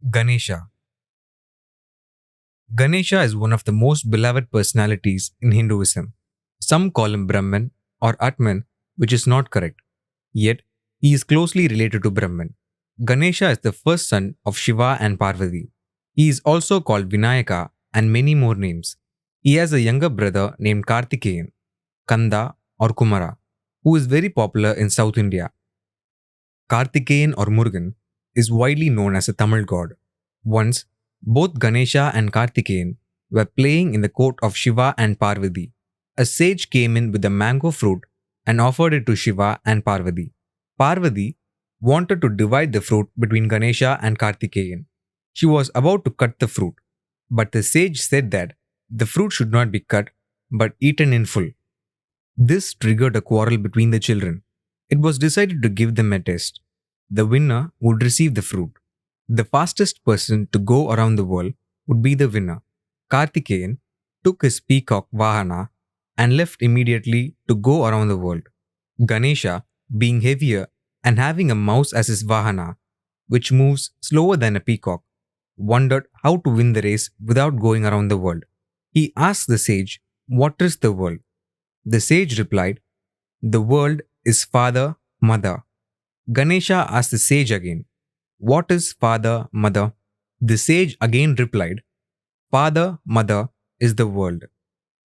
Ganesha. Ganesha is one of the most beloved personalities in Hinduism. Some call him Brahman or Atman, which is not correct. Yet, he is closely related to Brahman. Ganesha is the first son of Shiva and Parvati. He is also called Vinayaka and many more names. He has a younger brother named Kartikeyan, Kanda or Kumara, who is very popular in South India. Kartikeyan or Murugan is widely known as a Tamil god. Once, both Ganesha and Kartikeyan were playing in the court of Shiva and Parvati. A sage came in with a mango fruit and offered it to Shiva and Parvati. Parvati wanted to divide the fruit between Ganesha and Kartikeyan. She was about to cut the fruit, but the sage said that the fruit should not be cut but eaten in full. This triggered a quarrel between the children. It was decided to give them a test. The winner would receive the fruit. The fastest person to go around the world would be the winner. Kartikeyan took his peacock Vahana and left immediately to go around the world. Ganesha, being heavier and having a mouse as his Vahana, which moves slower than a peacock, wondered how to win the race without going around the world. He asked the sage, "What is the world?" The sage replied, "The world is father, mother." Ganesha asked the sage again, "What is father, mother?" The sage again replied, "Father, mother is the world."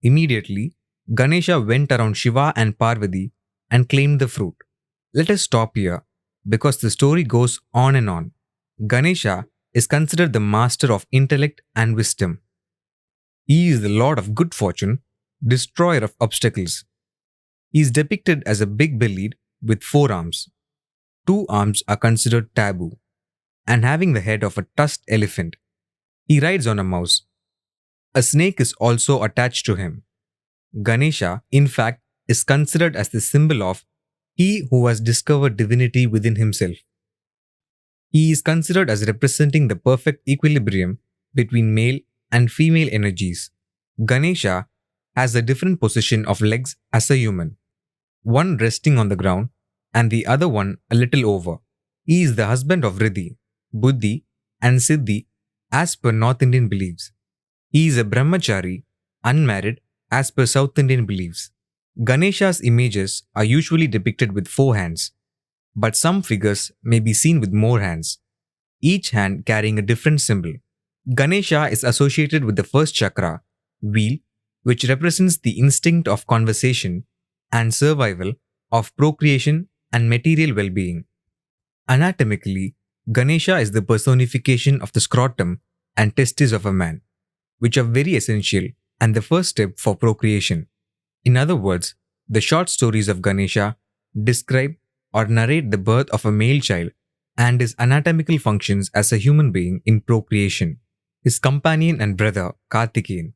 Immediately, Ganesha went around Shiva and Parvati and claimed the fruit. Let us stop here because the story goes on and on. Ganesha is considered the master of intellect and wisdom. He is the lord of good fortune, destroyer of obstacles. He is depicted as a big bellied with 4 arms. 2 arms are considered taboo, and having the head of a tusked elephant. He rides on a mouse. A snake is also attached to him. Ganesha, in fact, is considered as the symbol of he who has discovered divinity within himself. He is considered as representing the perfect equilibrium between male and female energies. Ganesha has a different position of legs as a human, one resting on the ground and the other one a little over. He is the husband of Riddhi, Buddhi, and Siddhi as per North Indian beliefs. He is a brahmachari, unmarried as per South Indian beliefs. Ganesha's images are usually depicted with 4 hands, but some figures may be seen with more hands, each hand carrying a different symbol. Ganesha is associated with the first chakra, wheel, which represents the instinct of conversation and survival, of procreation and material well-being. Anatomically, Ganesha is the personification of the scrotum and testes of a man, which are very essential and the first step for procreation. In other words, the short stories of Ganesha describe or narrate the birth of a male child and his anatomical functions as a human being in procreation. His companion and brother, Kartikeyan,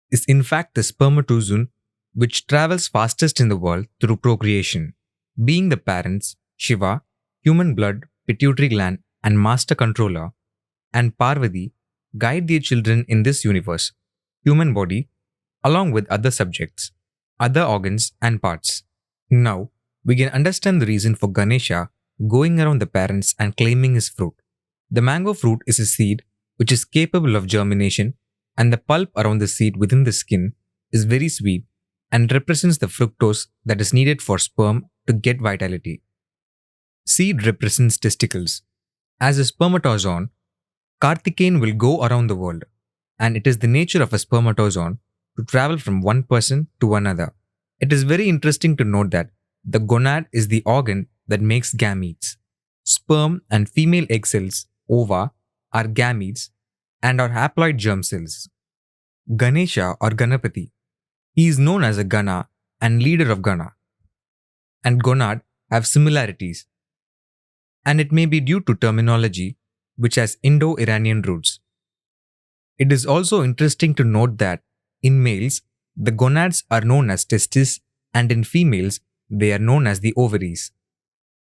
is in fact the spermatozoon which travels fastest in the world through procreation. Being the parents, Shiva, human blood, pituitary gland, and master controller, and Parvati guide their children in this universe, human body, along with other subjects, other organs and parts. Now, we can understand the reason for Ganesha going around the parents and claiming his fruit. The mango fruit is a seed which is capable of germination, and the pulp around the seed within the skin is very sweet and represents the fructose that is needed for sperm to get vitality. Seed represents testicles. As a spermatozoon, Kartikeyan will go around the world, and it is the nature of a spermatozoon to travel from one person to another. It is very interesting to note that the gonad is the organ that makes gametes. Sperm and female egg cells, ova, are gametes and are haploid germ cells. Ganesha or Ganapati. He is known as a Gana and leader of Gana, and gonad have similarities, and it may be due to terminology which has Indo-Iranian roots. It is also interesting to note that in males, the gonads are known as testes, and in females, they are known as the ovaries.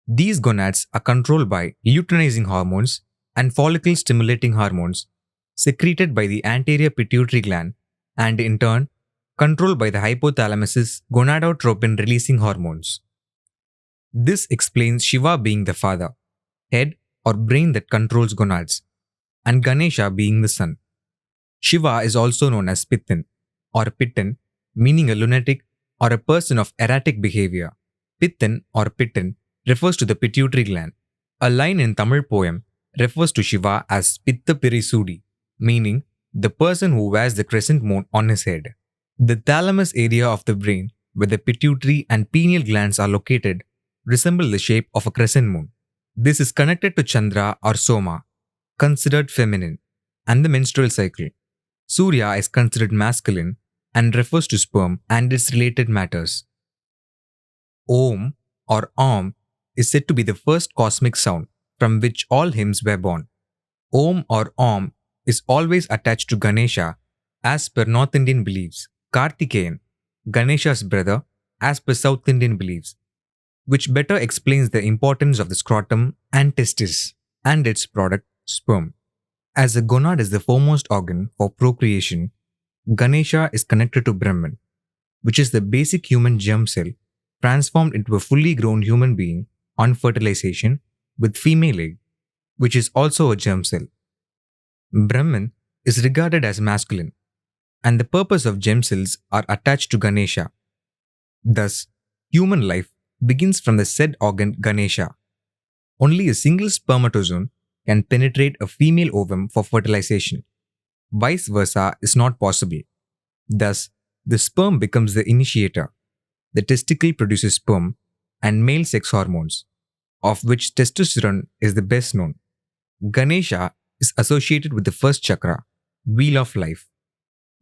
These gonads are controlled by luteinizing hormones and follicle-stimulating hormones secreted by the anterior pituitary gland, and in turn, controlled by the hypothalamus's gonadotropin-releasing hormones. This explains Shiva being the father, head or brain that controls gonads. and Ganesha being the sun. Shiva is also known as Pittan or Pittan, meaning a lunatic or a person of erratic behavior. Pittan or Pittan refers to the pituitary gland. A line in Tamil poem refers to Shiva as Pitta Pirisudi, meaning the person who wears the crescent moon on his head. The thalamus area of the brain, where the pituitary and pineal glands are located, resemble the shape of a crescent moon. This is connected to Chandra or Soma, considered feminine, and the menstrual cycle. Surya is considered masculine and refers to sperm and its related matters. Om or Om is said to be the first cosmic sound from which all hymns were born. Om or Om is always attached to Ganesha as per North Indian beliefs, Kartikeyan, Ganesha's brother, as per South Indian beliefs, which better explains the importance of the scrotum and testis and its product, sperm. As the gonad is the foremost organ for procreation, Ganesha is connected to Brahman, which is the basic human germ cell transformed into a fully grown human being on fertilization with female egg, which is also a germ cell. Brahman is regarded as masculine, and the purpose of germ cells are attached to Ganesha. Thus, human life begins from the said organ Ganesha. Only a single spermatozoon can penetrate a female ovum for fertilization. Vice versa is not possible. Thus, the sperm becomes the initiator. The testicle produces sperm and male sex hormones, of which testosterone is the best known. Ganesha is associated with the first chakra, wheel of life.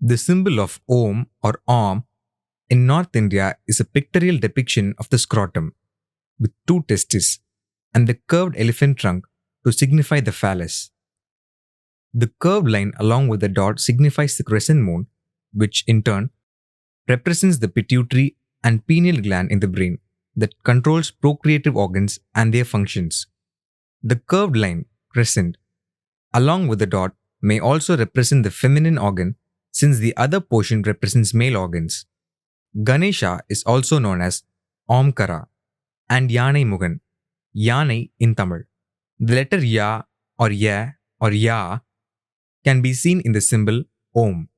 The symbol of Om or Om in North India is a pictorial depiction of the scrotum with two testes and the curved elephant trunk to signify the phallus. The curved line along with the dot signifies the crescent moon, which in turn represents the pituitary and pineal gland in the brain that controls procreative organs and their functions. The curved line, crescent, along with the dot may also represent the feminine organ since the other portion represents male organs. Ganesha is also known as Omkara and Yanai Mugan, Yanai in Tamil. The letter Ya or Ya can be seen in the symbol Om,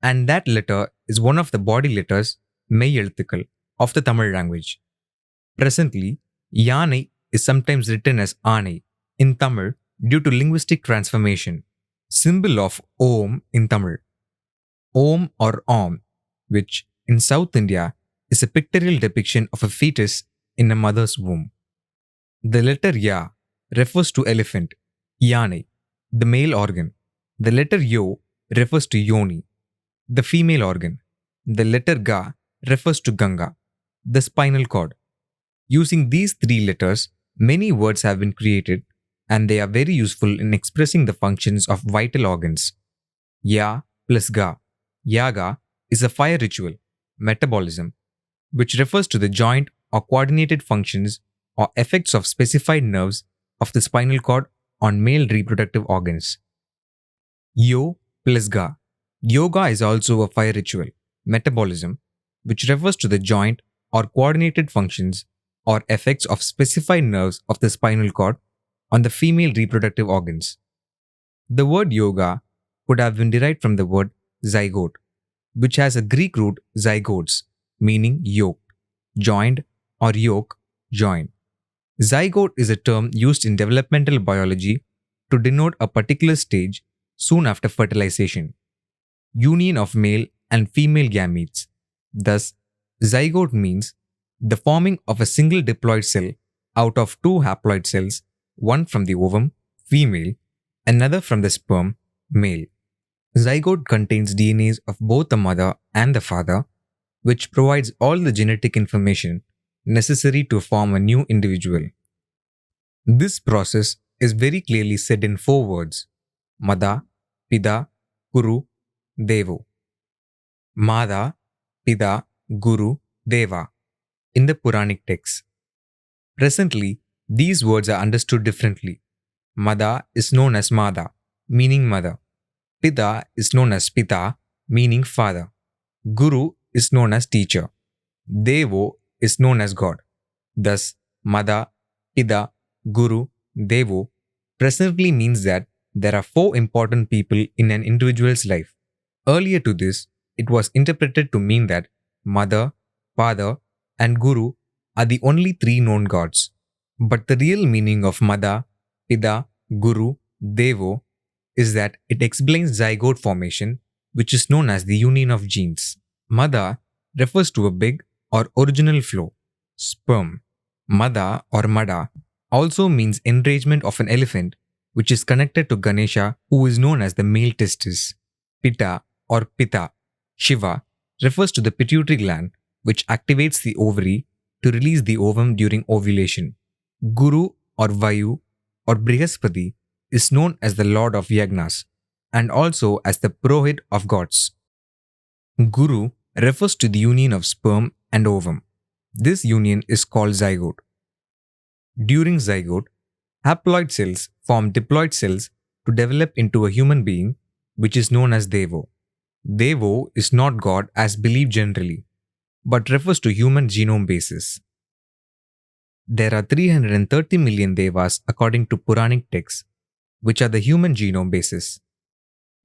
and that letter is one of the body letters Mei Elthukal of the Tamil language. Presently, Yanai is sometimes written as Aanai in Tamil due to linguistic transformation. Symbol of Om in Tamil. Om or Om, which in South India is a pictorial depiction of a fetus in a mother's womb. The letter Ya refers to elephant, Yanai, the male organ. The letter Yo refers to Yoni, the female organ. The letter Ga refers to Ganga, the spinal cord. Using these three letters, many words have been created and they are very useful in expressing the functions of vital organs. Ya plus Ga. Yaga is a fire ritual, metabolism, which refers to the joint or coordinated functions or effects of specified nerves of the spinal cord on male reproductive organs. Yo plus Ga. Yoga is also a fire ritual, metabolism, which refers to the joint or coordinated functions or effects of specified nerves of the spinal cord on the female reproductive organs. The word yoga could have been derived from the word zygote, which has a Greek root zygotes, meaning yoke, joined, or yoke, join. Zygote is a term used in developmental biology to denote a particular stage soon after fertilization, union of male and female gametes. Thus, zygote means the forming of a single diploid cell out of two haploid cells, one from the ovum, female, another from the sperm, male. Zygote contains DNAs of both the mother and the father, which provides all the genetic information necessary to form a new individual. This process is very clearly said in 4 words: Mada, Pida, Guru, Devo. Mada, Pida, Guru, Deva in the Puranic texts. Presently, these words are understood differently. Mada is known as Mada, meaning mother. Pida is known as Pita, meaning father. Guru is known as teacher. Devo is known as God. Thus, Mada, Pida, Guru, Devo presently means that There are four important people in an individual's life. Earlier to this, it was interpreted to mean that mother, father, and guru are the only three known gods. But the real meaning of Mada, Pida, Guru, Devo is that it explains zygote formation, which is known as the union of genes. Mada refers to a big or original flow, sperm. Mada or Mada also means enragement of an elephant, which is connected to Ganesha, who is known as the male testis. Pitta or Pitta, Shiva, refers to the pituitary gland, which activates the ovary to release the ovum during ovulation. Guru or Vayu or Brihaspati is known as the lord of yagnas and also as the Purohit of gods. Guru refers to the union of sperm and ovum. This union is called zygote. During zygote, haploid cells form diploid cells to develop into a human being, which is known as Devo. Devo is not God as believed generally, but refers to human genome basis. There are 330 million Devas according to Puranic texts, which are the human genome basis,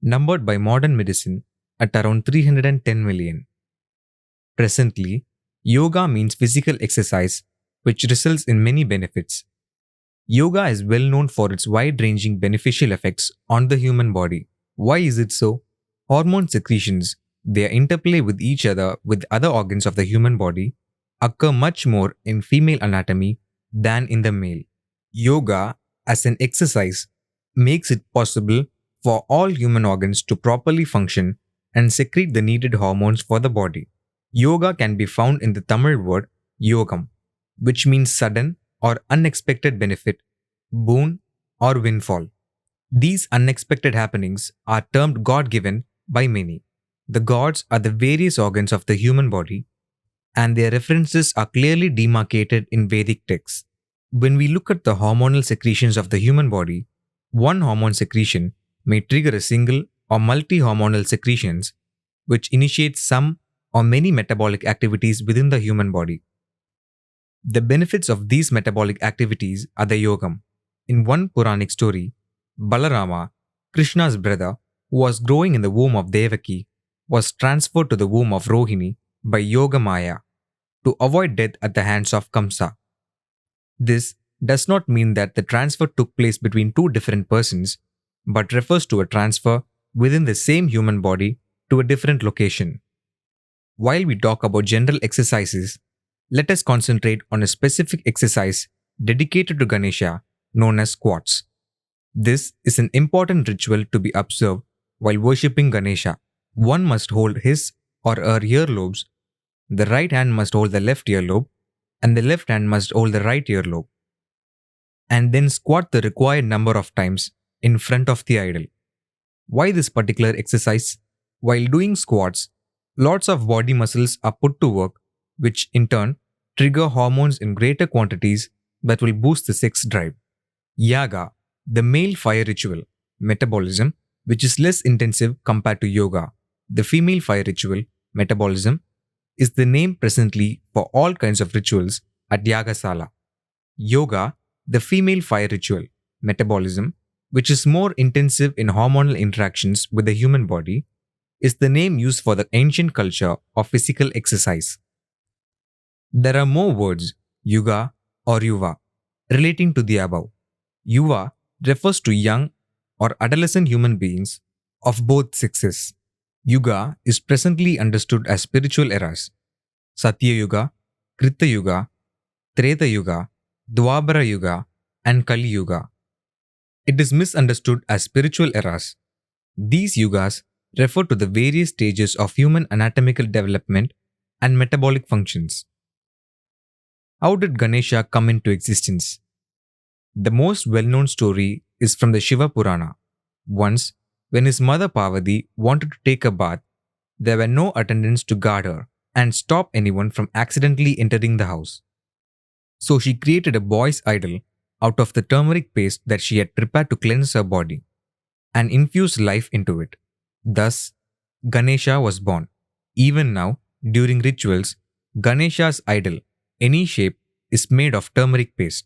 numbered by modern medicine at around 310 million. Presently, yoga means physical exercise, which results in many benefits. Yoga is well known for its wide-ranging beneficial effects on the human body. Why is it so? Hormone secretions, their interplay with each other with other organs of the human body, occur much more in female anatomy than in the male. Yoga, as an exercise, makes it possible for all human organs to properly function and secrete the needed hormones for the body. Yoga can be found in the Tamil word yogam, which means sudden or unexpected benefit, boon, or windfall. These unexpected happenings are termed God-given by many. The gods are the various organs of the human body, and their references are clearly demarcated in Vedic texts. When we look at the hormonal secretions of the human body, one hormone secretion may trigger a single or multi-hormonal secretions, which initiates some or many metabolic activities within the human body. The benefits of these metabolic activities are the yogam. In one Puranic story, Balarama, Krishna's brother, who was growing in the womb of Devaki, was transferred to the womb of Rohini by Yoga Maya to avoid death at the hands of Kamsa. This does not mean that the transfer took place between two different persons, but refers to a transfer within the same human body to a different location. While we talk about general exercises, let us concentrate on a specific exercise dedicated to Ganesha known as squats. This is an important ritual to be observed while worshipping Ganesha. One must hold his or her earlobes, the right hand must hold the left earlobe, and the left hand must hold the right earlobe, and then squat the required number of times in front of the idol. Why this particular exercise? While doing squats, lots of body muscles are put to work, which in turn trigger hormones in greater quantities that will boost the sex drive. Yaga, the male fire ritual, metabolism, which is less intensive compared to yoga. The female fire ritual, metabolism, is the name presently for all kinds of rituals at Yagasala. Yoga, the female fire ritual, metabolism, which is more intensive in hormonal interactions with the human body, is the name used for the ancient culture of physical exercise. There are more words, yuga or yuva, relating to the above. Yuva refers to young or adolescent human beings of both sexes. Yuga is presently understood as spiritual eras: Satya Yuga, Krita Yuga, Treta Yuga, Dwapara Yuga, and Kali Yuga. It is misunderstood as spiritual eras. These yugas refer to the various stages of human anatomical development and metabolic functions. How did Ganesha come into existence? The most well-known story is from the Shiva Purana. Once, when his mother Parvati wanted to take a bath, there were no attendants to guard her and stop anyone from accidentally entering the house. So she created a boy's idol out of the turmeric paste that she had prepared to cleanse her body and infused life into it. Thus, Ganesha was born. Even now, during rituals, Ganesha's idol, any shape, is made of turmeric paste.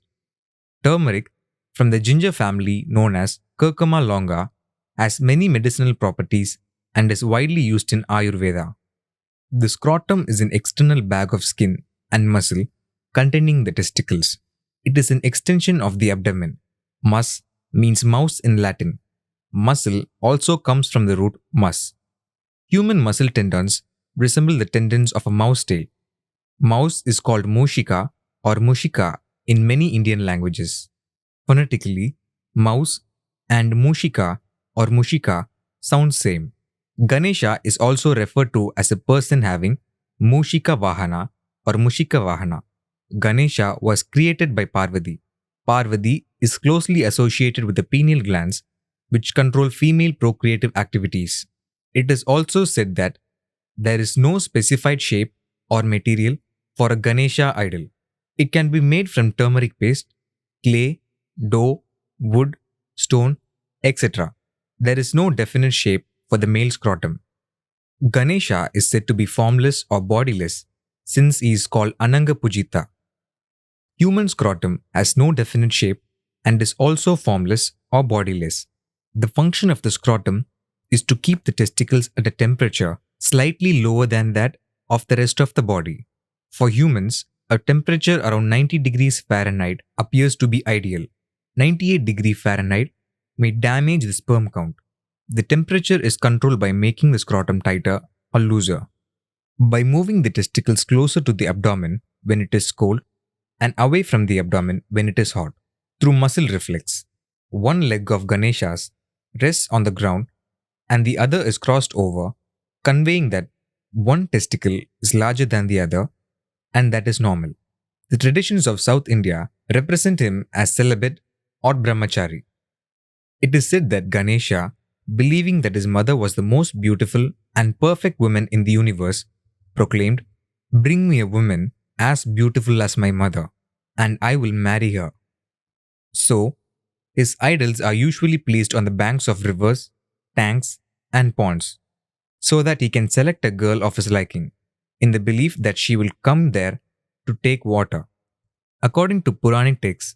Turmeric, from the ginger family known as curcuma longa, has many medicinal properties and is widely used in Ayurveda. The scrotum is an external bag of skin and muscle containing the testicles. It is an extension of the abdomen. Mus means mouse in Latin. Muscle also comes from the root mus. Human muscle tendons resemble the tendons of a mouse tail. Mouse is called mushika or mushika in many Indian languages. Phonetically, mouse and mushika or mushika sound same. Ganesha is also referred to as a person having mushika vahana or mushika vahana. Ganesha was created by Parvati. Parvati is closely associated with the pineal glands, which control female procreative activities. It is also said that there is no specified shape or material for a Ganesha idol. It can be made from turmeric paste, clay, dough, wood, stone, etc. There is no definite shape for the male scrotum. Ganesha is said to be formless or bodiless since he is called Ananga Pujita. Human scrotum has no definite shape and is also formless or bodiless. The function of the scrotum is to keep the testicles at a temperature slightly lower than that of the rest of the body. For humans, a temperature around 90 degrees Fahrenheit appears to be ideal. 98 degrees Fahrenheit may damage the sperm count. The temperature is controlled by making the scrotum tighter or looser, by moving the testicles closer to the abdomen when it is cold and away from the abdomen when it is hot, through muscle reflex. One leg of Ganesha's rests on the ground and the other is crossed over, conveying that one testicle is larger than the other and that is normal. The traditions of South India represent him as celibate or brahmachari. It is said that Ganesha, believing that his mother was the most beautiful and perfect woman in the universe, proclaimed, "Bring me a woman as beautiful as my mother, and I will marry her." So, his idols are usually placed on the banks of rivers, tanks, and ponds, so that he can select a girl of his liking, in the belief that she will come there to take water. According to Puranic texts,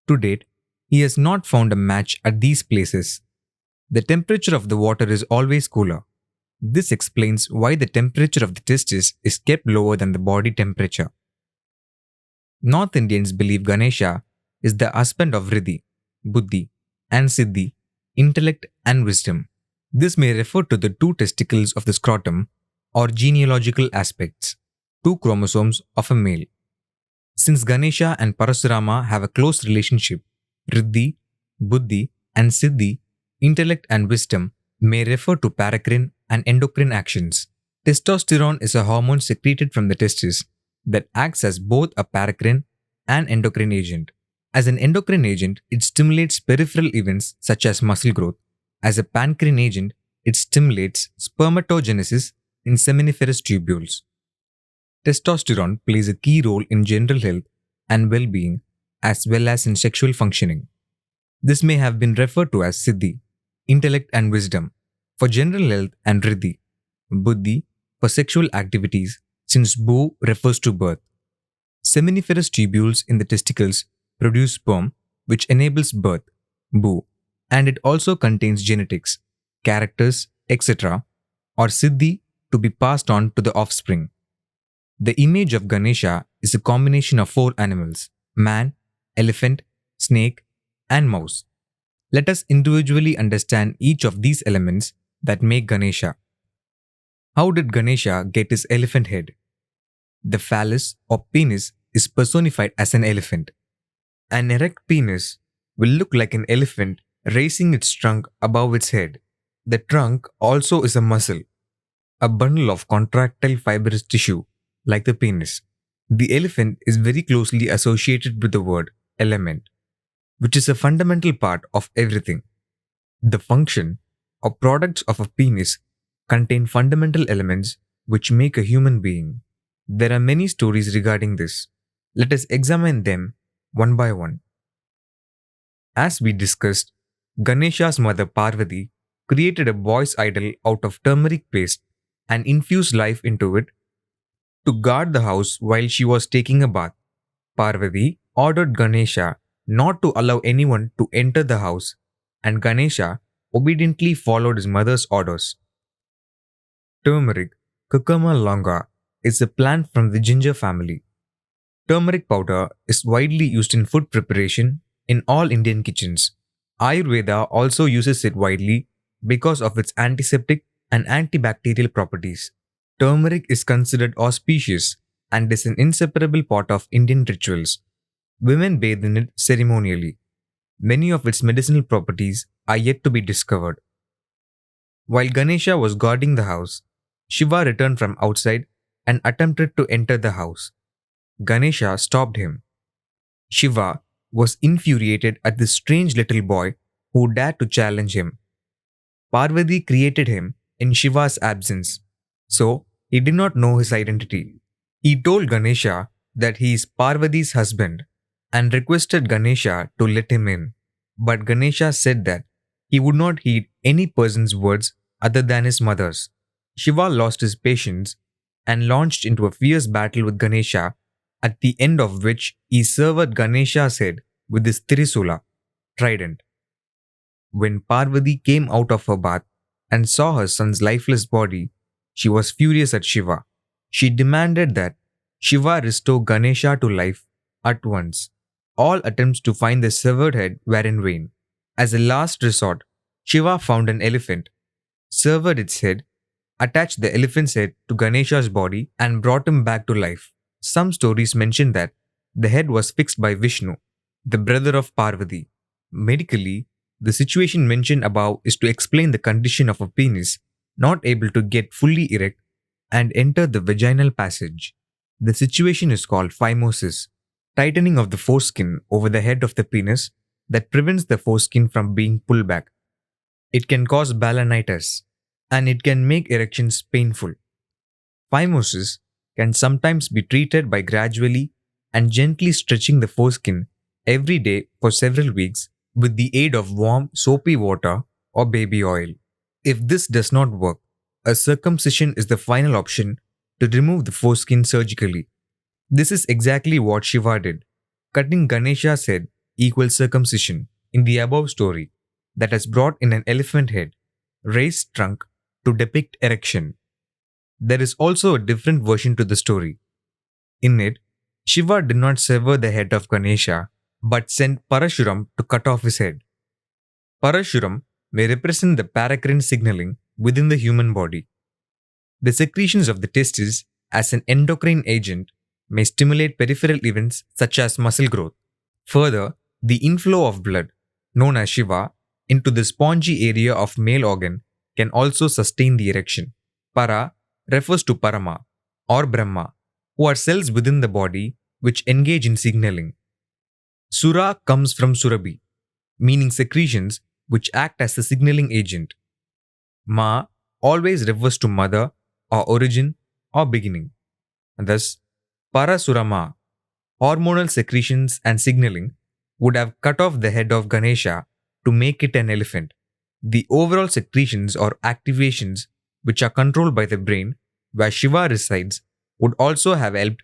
to date, he has not found a match at these places. The temperature of the water is always cooler. This explains why the temperature of the testis is kept lower than the body temperature. North Indians believe Ganesha is the husband of Riddhi, Buddhi, and Siddhi, intellect and wisdom. This may refer to the two testicles of the scrotum or genealogical aspects, two chromosomes of a male. Since Ganesha and Parasurama have a close relationship, Riddhi, Buddhi, and Siddhi, intellect and wisdom, may refer to paracrine and endocrine actions. Testosterone is a hormone secreted from the testis that acts as both a paracrine and endocrine agent. As an endocrine agent, it stimulates peripheral events such as muscle growth. As a pancrine agent, it stimulates spermatogenesis in seminiferous tubules. Testosterone plays a key role in general health and well-being as well as in sexual functioning. This may have been referred to as Siddhi, intellect and wisdom, for general health, and Riddhi, Buddhi, for sexual activities, since Bu refers to birth. Seminiferous tubules in the testicles produce sperm, which enables birth, Bu, and it also contains genetics, characters, etc., or Siddhi to be passed on to the offspring. The image of Ganesha is a combination of four animals: man, elephant, snake, and mouse. Let us individually understand each of these elements that make Ganesha. How did Ganesha get his elephant head? The phallus or penis is personified as an elephant. An erect penis will look like an elephant raising its trunk above its head. The trunk also is a muscle, a bundle of contractile fibrous tissue like the penis. The elephant is very closely associated with the word element, which is a fundamental part of everything. The function or products of a penis contain fundamental elements which make a human being. There are many stories regarding this. Let us examine them one by one. As we discussed, Ganesha's mother Parvati created a boy's idol out of turmeric paste and infused life into it to guard the house while she was taking a bath. Parvati ordered Ganesha not to allow anyone to enter the house and Ganesha obediently followed his mother's orders. Turmeric, Cucuma longa, is a plant from the ginger family. Turmeric powder is widely used in food preparation in all Indian kitchens. Ayurveda also uses it widely because of its antiseptic and antibacterial properties. Turmeric is considered auspicious and is an inseparable part of Indian rituals. Women bathe in it ceremonially. Many of its medicinal properties are yet to be discovered. While Ganesha was guarding the house, Shiva returned from outside and attempted to enter the house. Ganesha stopped him. Shiva was infuriated at this strange little boy who dared to challenge him. Parvati created him in Shiva's absence, so he did not know his identity. He told Ganesha that he is Parvati's husband and requested Ganesha to let him in. But Ganesha said that he would not heed any person's words other than his mother's. Shiva lost his patience and launched into a fierce battle with Ganesha, at the end of which he severed Ganesha's head with his Trisula, trident. When Parvati came out of her bath and saw her son's lifeless body, she was furious at Shiva. She demanded that Shiva restore Ganesha to life at once. All attempts to find the severed head were in vain. As a last resort, Shiva found an elephant, severed its head, attached the elephant's head to Ganesha's body, and brought him back to life. Some stories mention that the head was fixed by Vishnu, the brother of Parvati. Medically, the situation mentioned above is to explain the condition of a penis not able to get fully erect and enter the vaginal passage. The situation is called phimosis, tightening of the foreskin over the head of the penis that prevents the foreskin from being pulled back. It can cause balanitis, and it can make erections painful. Phimosis can sometimes be treated by gradually and gently stretching the foreskin every day for several weeks with the aid of warm, soapy water or baby oil. If this does not work, a circumcision is the final option to remove the foreskin surgically. This is exactly what Shiva did. Cutting Ganesha's head equals circumcision in the above story that has brought in an elephant head, raised trunk to depict erection. There is also a different version to the story. In it, Shiva did not sever the head of Ganesha but sent Parashuram to cut off his head. Parashuram may represent the paracrine signaling within the human body. The secretions of the testes as an endocrine agent may stimulate peripheral events such as muscle growth. Further, the inflow of blood, known as Shiva, into the spongy area of male organ can also sustain the erection. Para refers to Parama or Brahma, who are cells within the body which engage in signaling. Sura comes from Surabhi, meaning secretions which act as the signaling agent. Ma always refers to mother or origin or beginning. Thus, Parasurama, hormonal secretions and signaling, would have cut off the head of Ganesha to make it an elephant. The overall secretions or activations which are controlled by the brain, where Shiva resides, would also have helped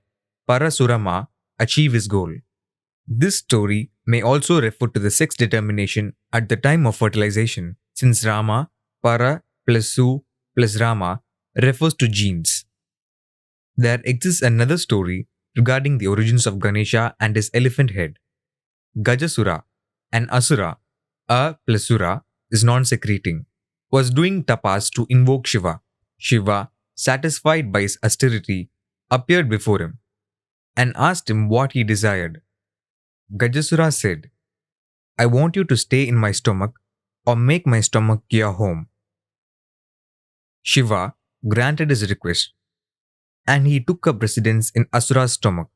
Parasurama achieve his goal. This story may also refer to the sex determination at the time of fertilization, since Rama, Para plus Su plus Rama refers to genes. There exists another story regarding the origins of Ganesha and his elephant head. Gajasura, an Asura, A plus Sura is non-secreting, was doing tapas to invoke Shiva. Shiva, satisfied by his austerity, appeared before him and asked him what he desired. Gajasura said, "I want you to stay in my stomach or make my stomach your home." Shiva granted his request and he took up residence in Asura's stomach.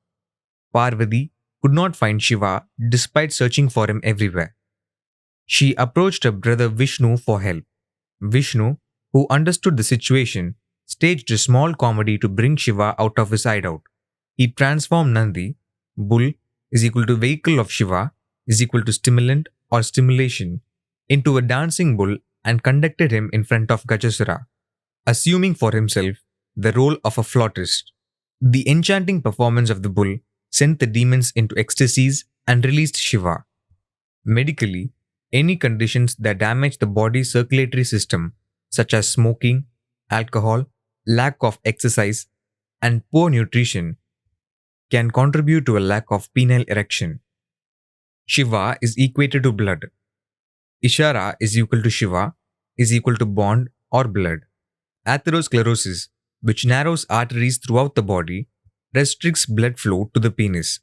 Parvati could not find Shiva despite searching for him everywhere. She approached her brother Vishnu for help. Vishnu, who understood the situation, staged a small comedy to bring Shiva out of his hideout. He transformed Nandi, bull is equal to vehicle of Shiva is equal to stimulant or stimulation, into a dancing bull and conducted him in front of Gajasura, assuming for himself the role of a flautist. The enchanting performance of the bull sent the demons into ecstasies and released Shiva. Medically, Any conditions that damage the body's circulatory system, such as smoking, alcohol, lack of exercise, and poor nutrition, can contribute to a lack of penile erection. Shiva is equated to blood. Ishara is equal to Shiva is equal to bond or blood. Atherosclerosis, which narrows arteries throughout the body, restricts blood flow to the penis.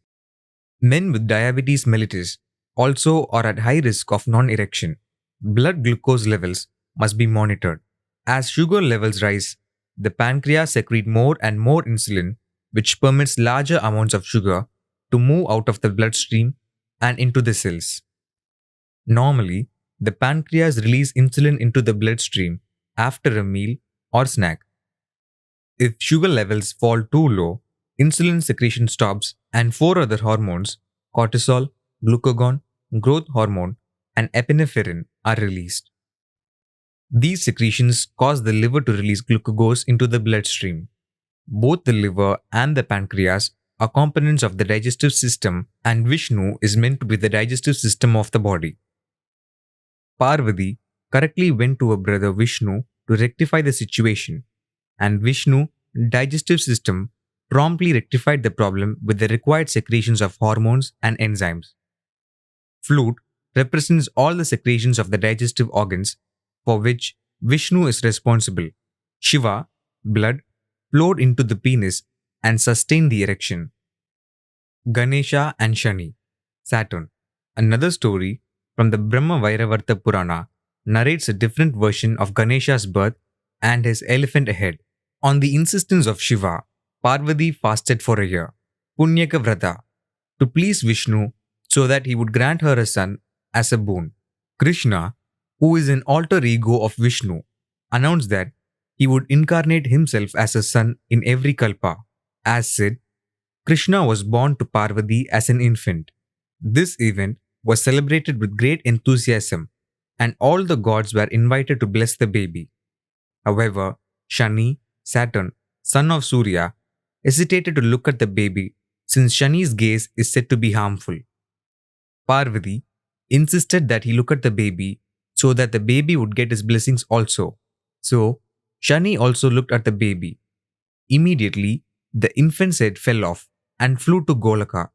Men with diabetes mellitus also are at high risk of non-erection. Blood glucose levels must be monitored. As sugar levels rise, the pancreas secrete more and more insulin, which permits larger amounts of sugar to move out of the bloodstream and into the cells. Normally, the pancreas releases insulin into the bloodstream after a meal or snack. If sugar levels fall too low, insulin secretion stops and four other hormones, cortisol, glucagon, growth hormone, and epinephrine, are released. These secretions cause the liver to release glucose into the bloodstream. Both the liver and the pancreas are components of the digestive system, and Vishnu is meant to be the digestive system of the body. Parvati correctly went to her brother Vishnu to rectify the situation, and Vishnu's digestive system promptly rectified the problem with the required secretions of hormones and enzymes. Flute represents all the secretions of the digestive organs for which Vishnu is responsible. Shiva, blood, flowed into the penis and sustained the erection. Ganesha and Shani, Saturn. Another story from the Brahma Vairavarta Purana narrates a different version of Ganesha's birth and his elephant head. On the insistence of Shiva, Parvati fasted for a year, Punyaka Vrata, to please Vishnu so that he would grant her a son as a boon. Krishna, who is an alter ego of Vishnu, announced that he would incarnate himself as a son in every kalpa. As said, Krishna was born to Parvati as an infant. This event was celebrated with great enthusiasm, and all the gods were invited to bless the baby. However, Shani, Saturn, son of Surya, hesitated to look at the baby since Shani's gaze is said to be harmful. Parvati insisted that he look at the baby so that the baby would get his blessings also. So, Shani also looked at the baby. Immediately, the infant's head fell off and flew to Golaka.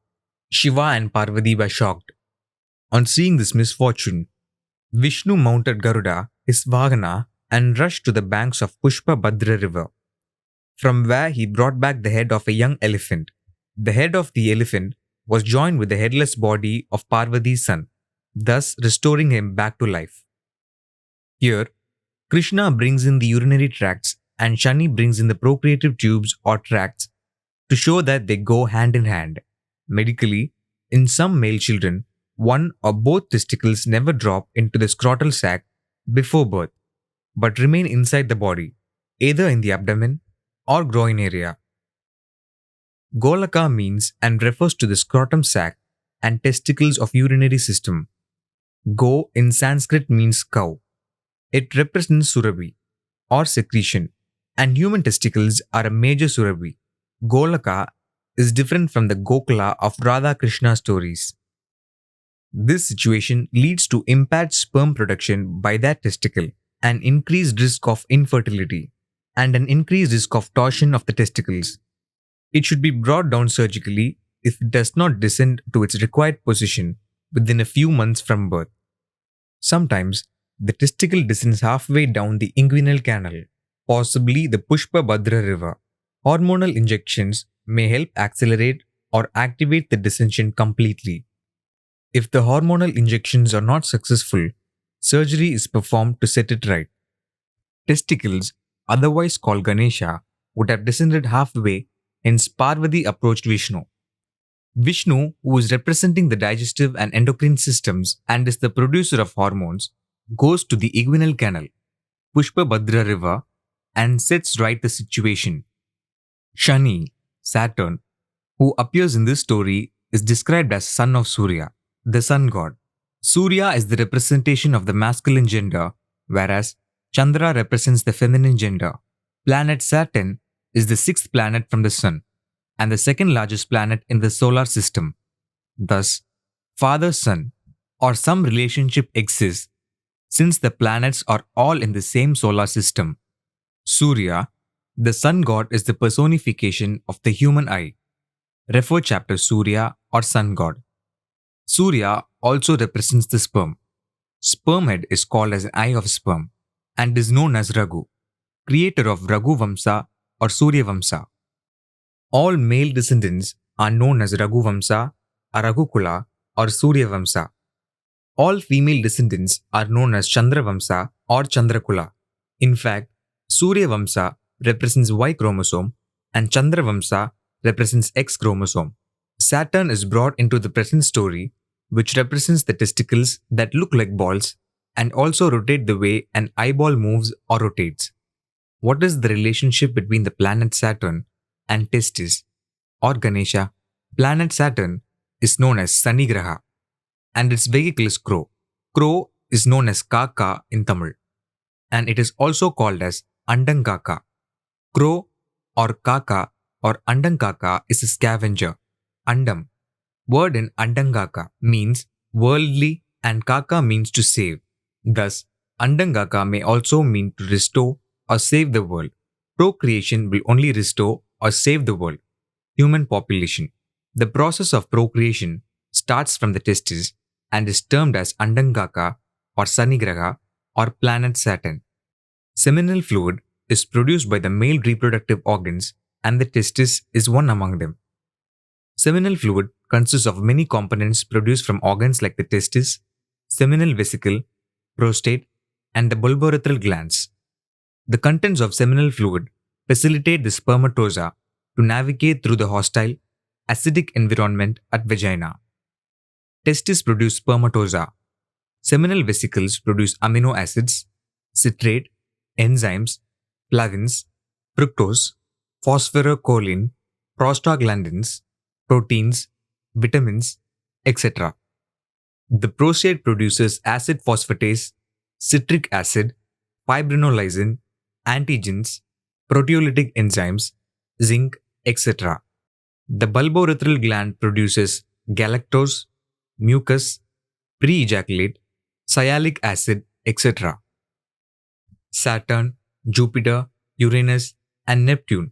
Shiva and Parvati were shocked. On seeing this misfortune, Vishnu mounted Garuda, his Vahana, and rushed to the banks of Pushpa Bhadra river, from where he brought back the head of a young elephant. The head of the elephant was joined with the headless body of Parvati's son, thus restoring him back to life. Here, Krishna brings in the urinary tracts and Shani brings in the procreative tubes or tracts to show that they go hand in hand. Medically, in some male children, one or both testicles never drop into the scrotal sac before birth, but remain inside the body, either in the abdomen or groin area. Golaka means and refers to the scrotum sac and testicles of urinary system. Go in Sanskrit means cow. It represents surabhi or secretion, and human testicles are a major surabhi. Golaka is different from the Gokula of Radha Krishna stories. This situation leads to impaired sperm production by that testicle, an increased risk of infertility, and an increased risk of torsion of the testicles. It should be brought down surgically if it does not descend to its required position within a few months from birth. Sometimes, the testicle descends halfway down the inguinal canal, possibly the Pushpa Bhadra river. Hormonal injections may help accelerate or activate the descension completely. If the hormonal injections are not successful, surgery is performed to set it right. Testicles, otherwise called Ganesha, would have descended halfway, hence Parvati approached Vishnu. Vishnu, who is representing the digestive and endocrine systems and is the producer of hormones, goes to the inguinal canal, Pushpa Bhadra river, and sets right the situation. Shani, Saturn, who appears in this story, is described as son of Surya, the sun god. Surya is the representation of the masculine gender, whereas Chandra represents the feminine gender. Planet Saturn is the sixth planet from the sun and the second largest planet in the solar system. Thus, father-son, or some relationship exists since the planets are all in the same solar system. Surya, the sun god, is the personification of the human eye. Refer chapter Surya or sun god. Surya also represents the sperm. Sperm head is called as an eye of sperm and is known as Raghu, creator of Raghu Vamsa or Surya Vamsa. All male descendants are known as Raghu Vamsa, Raghukula, or Surya Vamsa. All female descendants are known as Chandra Vamsa or Chandrakula. In fact, Surya Vamsa represents Y chromosome and Chandra Vamsa represents X chromosome. Saturn is brought into the present story, which represents the testicles that look like balls and also rotate the way an eyeball moves or rotates. What is the relationship between the planet Saturn and testis or Ganesha? Planet Saturn is known as Sani Graha and its vehicle is crow. Crow is known as Kaka in Tamil and it is also called as Andangaka. Crow or Kaka or Andangaka is a scavenger. Andam. Word in Andangaka means worldly and Kaka means to save. Thus, Andangaka may also mean to restore or save the world. Procreation will only restore or save the world. Human population. The process of procreation starts from the testis and is termed as Andangaka or Sanigraha or planet Saturn. Seminal fluid is produced by the male reproductive organs and the testis is one among them. Seminal fluid consists of many components produced from organs like the testis, seminal vesicle, prostate, and the bulbourethral glands. The contents of seminal fluid facilitate the spermatozoa to navigate through the hostile, acidic environment at vagina. Testes produce spermatozoa. Seminal vesicles produce amino acids, citrate, enzymes, flavins, fructose, phosphorylcholine, prostaglandins, proteins, vitamins, etc. The prostate produces acid phosphatase, citric acid, fibrinolysin, antigens, proteolytic enzymes, zinc, etc. The bulbourethral gland produces galactose, mucus, pre-ejaculate, sialic acid, etc. Saturn, Jupiter, Uranus, and Neptune,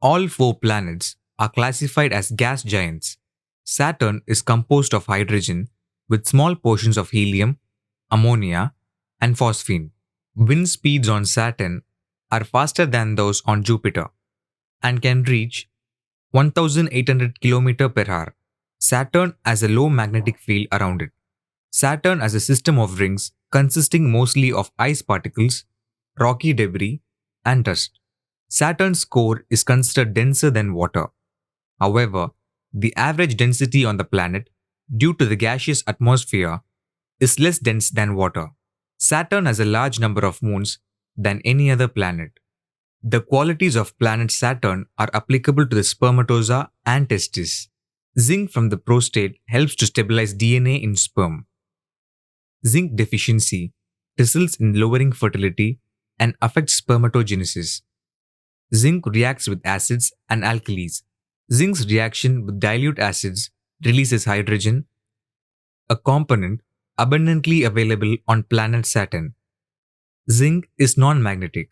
all 4 planets, are classified as gas giants. Saturn is composed of hydrogen with small portions of helium, ammonia, and phosphine. Wind speeds on Saturn are faster than those on Jupiter and can reach 1800 km per hour. Saturn has a low magnetic field around it. Saturn has a system of rings consisting mostly of ice particles, rocky debris, and dust. Saturn's core is considered denser than water. However, the average density on the planet, due to the gaseous atmosphere, is less dense than water. Saturn has a large number of moons than any other planet. The qualities of planet Saturn are applicable to the spermatozoa and testis. Zinc from the prostate helps to stabilize DNA in sperm. Zinc deficiency results in lowering fertility and affects spermatogenesis. Zinc reacts with acids and alkalis. Zinc's reaction with dilute acids releases hydrogen, a component abundantly available on planet Saturn. Zinc is non-magnetic.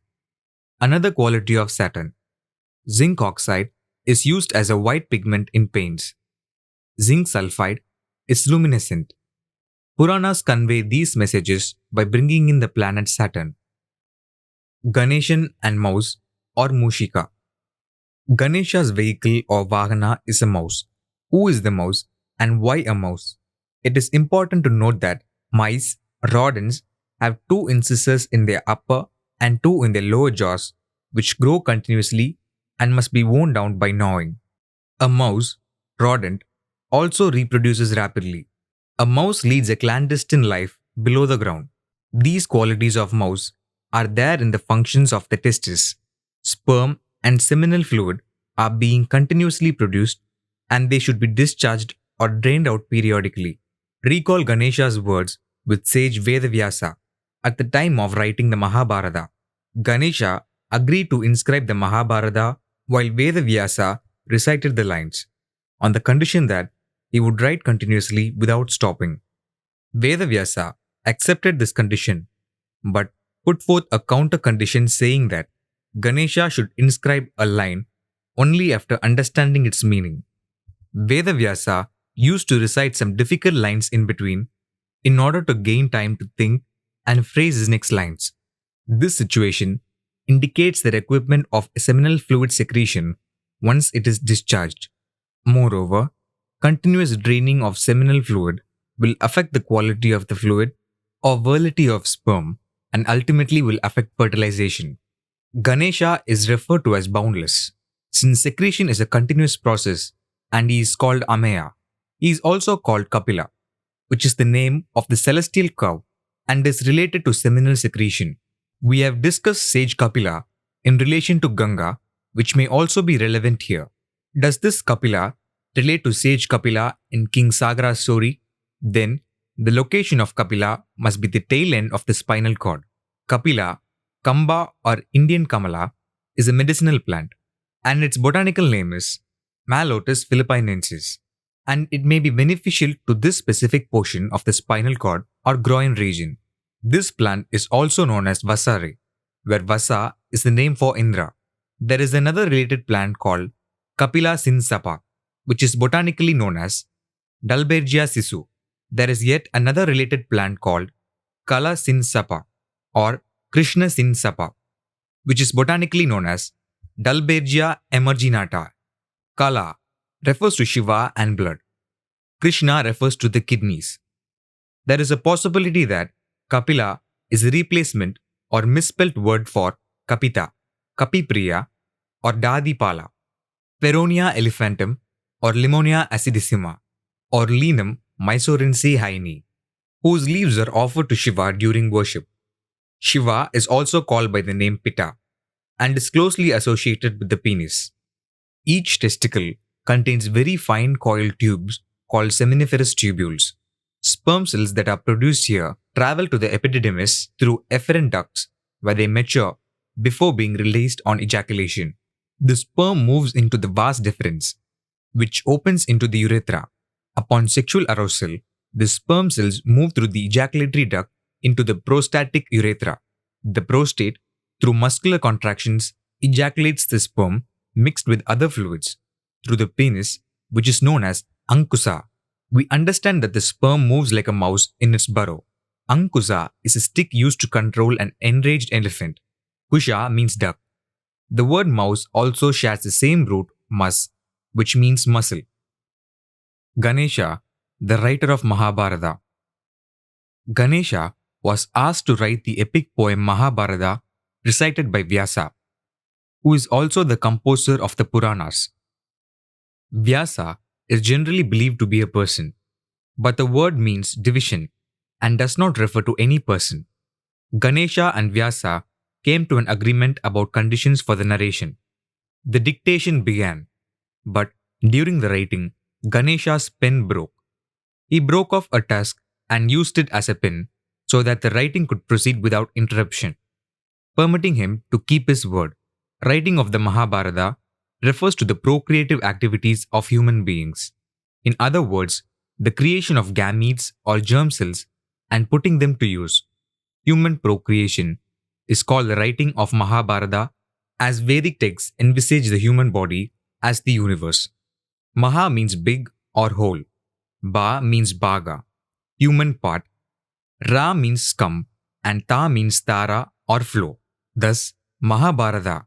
Another quality of Saturn. Zinc oxide is used as a white pigment in paints. Zinc sulfide is luminescent. Puranas convey these messages by bringing in the planet Saturn. Ganeshan and mouse or Mushika. Ganesha's vehicle or Vahana is a mouse. Who is the mouse and why a mouse? It is important to note that mice, rodents, have 2 incisors in their upper and 2 in their lower jaws, which grow continuously and must be worn down by gnawing. A mouse, rodent, also reproduces rapidly. A mouse leads a clandestine life below the ground. These qualities of mouse are there in the functions of the testis. Sperm and seminal fluid are being continuously produced and they should be discharged or drained out periodically. Recall Ganesha's words with sage Vedavyasa at the time of writing the Mahabharata. Ganesha agreed to inscribe the Mahabharata while Vedavyasa recited the lines, on the condition that he would write continuously without stopping. Vedavyasa accepted this condition, but put forth a counter condition saying that Ganesha should inscribe a line only after understanding its meaning. Vedavyasa used to recite some difficult lines in between in order to gain time to think and phrase his next lines. This situation indicates the equipment of seminal fluid secretion once it is discharged. Moreover, continuous draining of seminal fluid will affect the quality of the fluid or virility of sperm and ultimately will affect fertilization. Ganesha is referred to as boundless, since secretion is a continuous process and he is called Ameya. He is also called Kapila, which is the name of the celestial cow and is related to seminal secretion. We have discussed sage Kapila in relation to Ganga, which may also be relevant here. Does this Kapila relate to sage Kapila in King Sagara's story? Then, the location of Kapila must be the tail end of the spinal cord. Kapila, Kamba or Indian Kamala, is a medicinal plant, and its botanical name is Mallotus philippinensis, and it may be beneficial to this specific portion of the spinal cord or groin region. This plant is also known as Vasare, where Vasa is the name for Indra. There is another related plant called Kapila sinsapa, which is botanically known as Dalbergia sisu. There is yet another related plant called Kala sinsapa or Krishna sinsapa, which is botanically known as Dalbergia emerginata. Kala refers to Shiva and blood. Krishna refers to the kidneys. There is a possibility that Kapila is a replacement or misspelled word for Kapita, Kapipriya, or Dadipala, Peronia elephantum, or Limonia acidissima, or Linum mysorense haini, whose leaves are offered to Shiva during worship. Shiva is also called by the name Pitta and is closely associated with the penis. Each testicle contains very fine coiled tubes called seminiferous tubules. Sperm cells that are produced here travel to the epididymis through efferent ducts where they mature before being released on ejaculation. The sperm moves into the vas deferens, which opens into the urethra. Upon sexual arousal, the sperm cells move through the ejaculatory duct into the prostatic urethra. The prostate, through muscular contractions, ejaculates the sperm mixed with other fluids through the penis, which is known as ankusa. We understand that the sperm moves like a mouse in its burrow. Ankusa is a stick used to control an enraged elephant. Kusha means duck. The word mouse also shares the same root, mus, which means muscle. Ganesha, the writer of Mahabharata. Ganesha was asked to write the epic poem Mahabharata recited by Vyasa, who is also the composer of the Puranas. Vyasa is generally believed to be a person, but the word means division and does not refer to any person. Ganesha and Vyasa came to an agreement about conditions for the narration. The dictation began, but during the writing, Ganesha's pen broke. He broke off a tusk and used it as a pen so that the writing could proceed without interruption, permitting him to keep his word. Writing of the Mahabharata refers to the procreative activities of human beings. In other words, the creation of gametes or germ cells and putting them to use. Human procreation is called the writing of Mahabharata, as Vedic texts envisage the human body as the universe. Maha means big or whole. Ba means bhaga, human part. Ra means scum, and Ta means tara or flow. Thus, Mahabharata,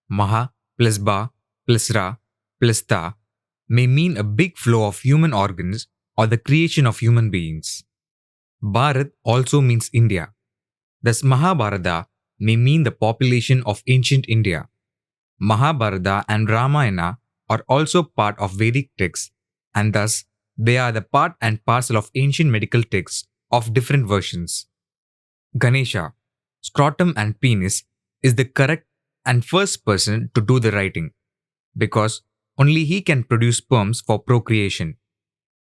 Maha plus Ba plus Ra plus Ta, may mean a big flow of human organs or the creation of human beings. Bharat also means India. Thus, Mahabharata may mean the population of ancient India. Mahabharata and Ramayana are also part of Vedic texts, and thus they are the part and parcel of ancient medical texts of different versions. Ganesha, scrotum and penis, is the correct and first person to do the writing, because only he can produce sperms for procreation.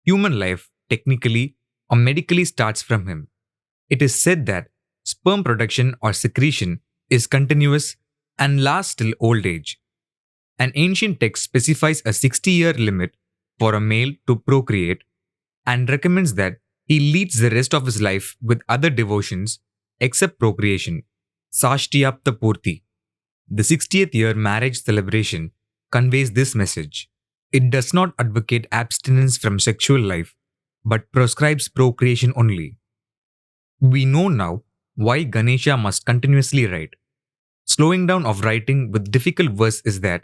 Human life, technically or medically, starts from him. It is said that sperm production or secretion is continuous and lasts till old age. An ancient text specifies a 60-year limit for a male to procreate and recommends that He leads the rest of his life with other devotions except procreation. Sashtiyapta Purti. The 60th year marriage celebration conveys this message. It does not advocate abstinence from sexual life, but prescribes procreation only. We know now why Ganesha must continuously write. Slowing down of writing with difficult verse is that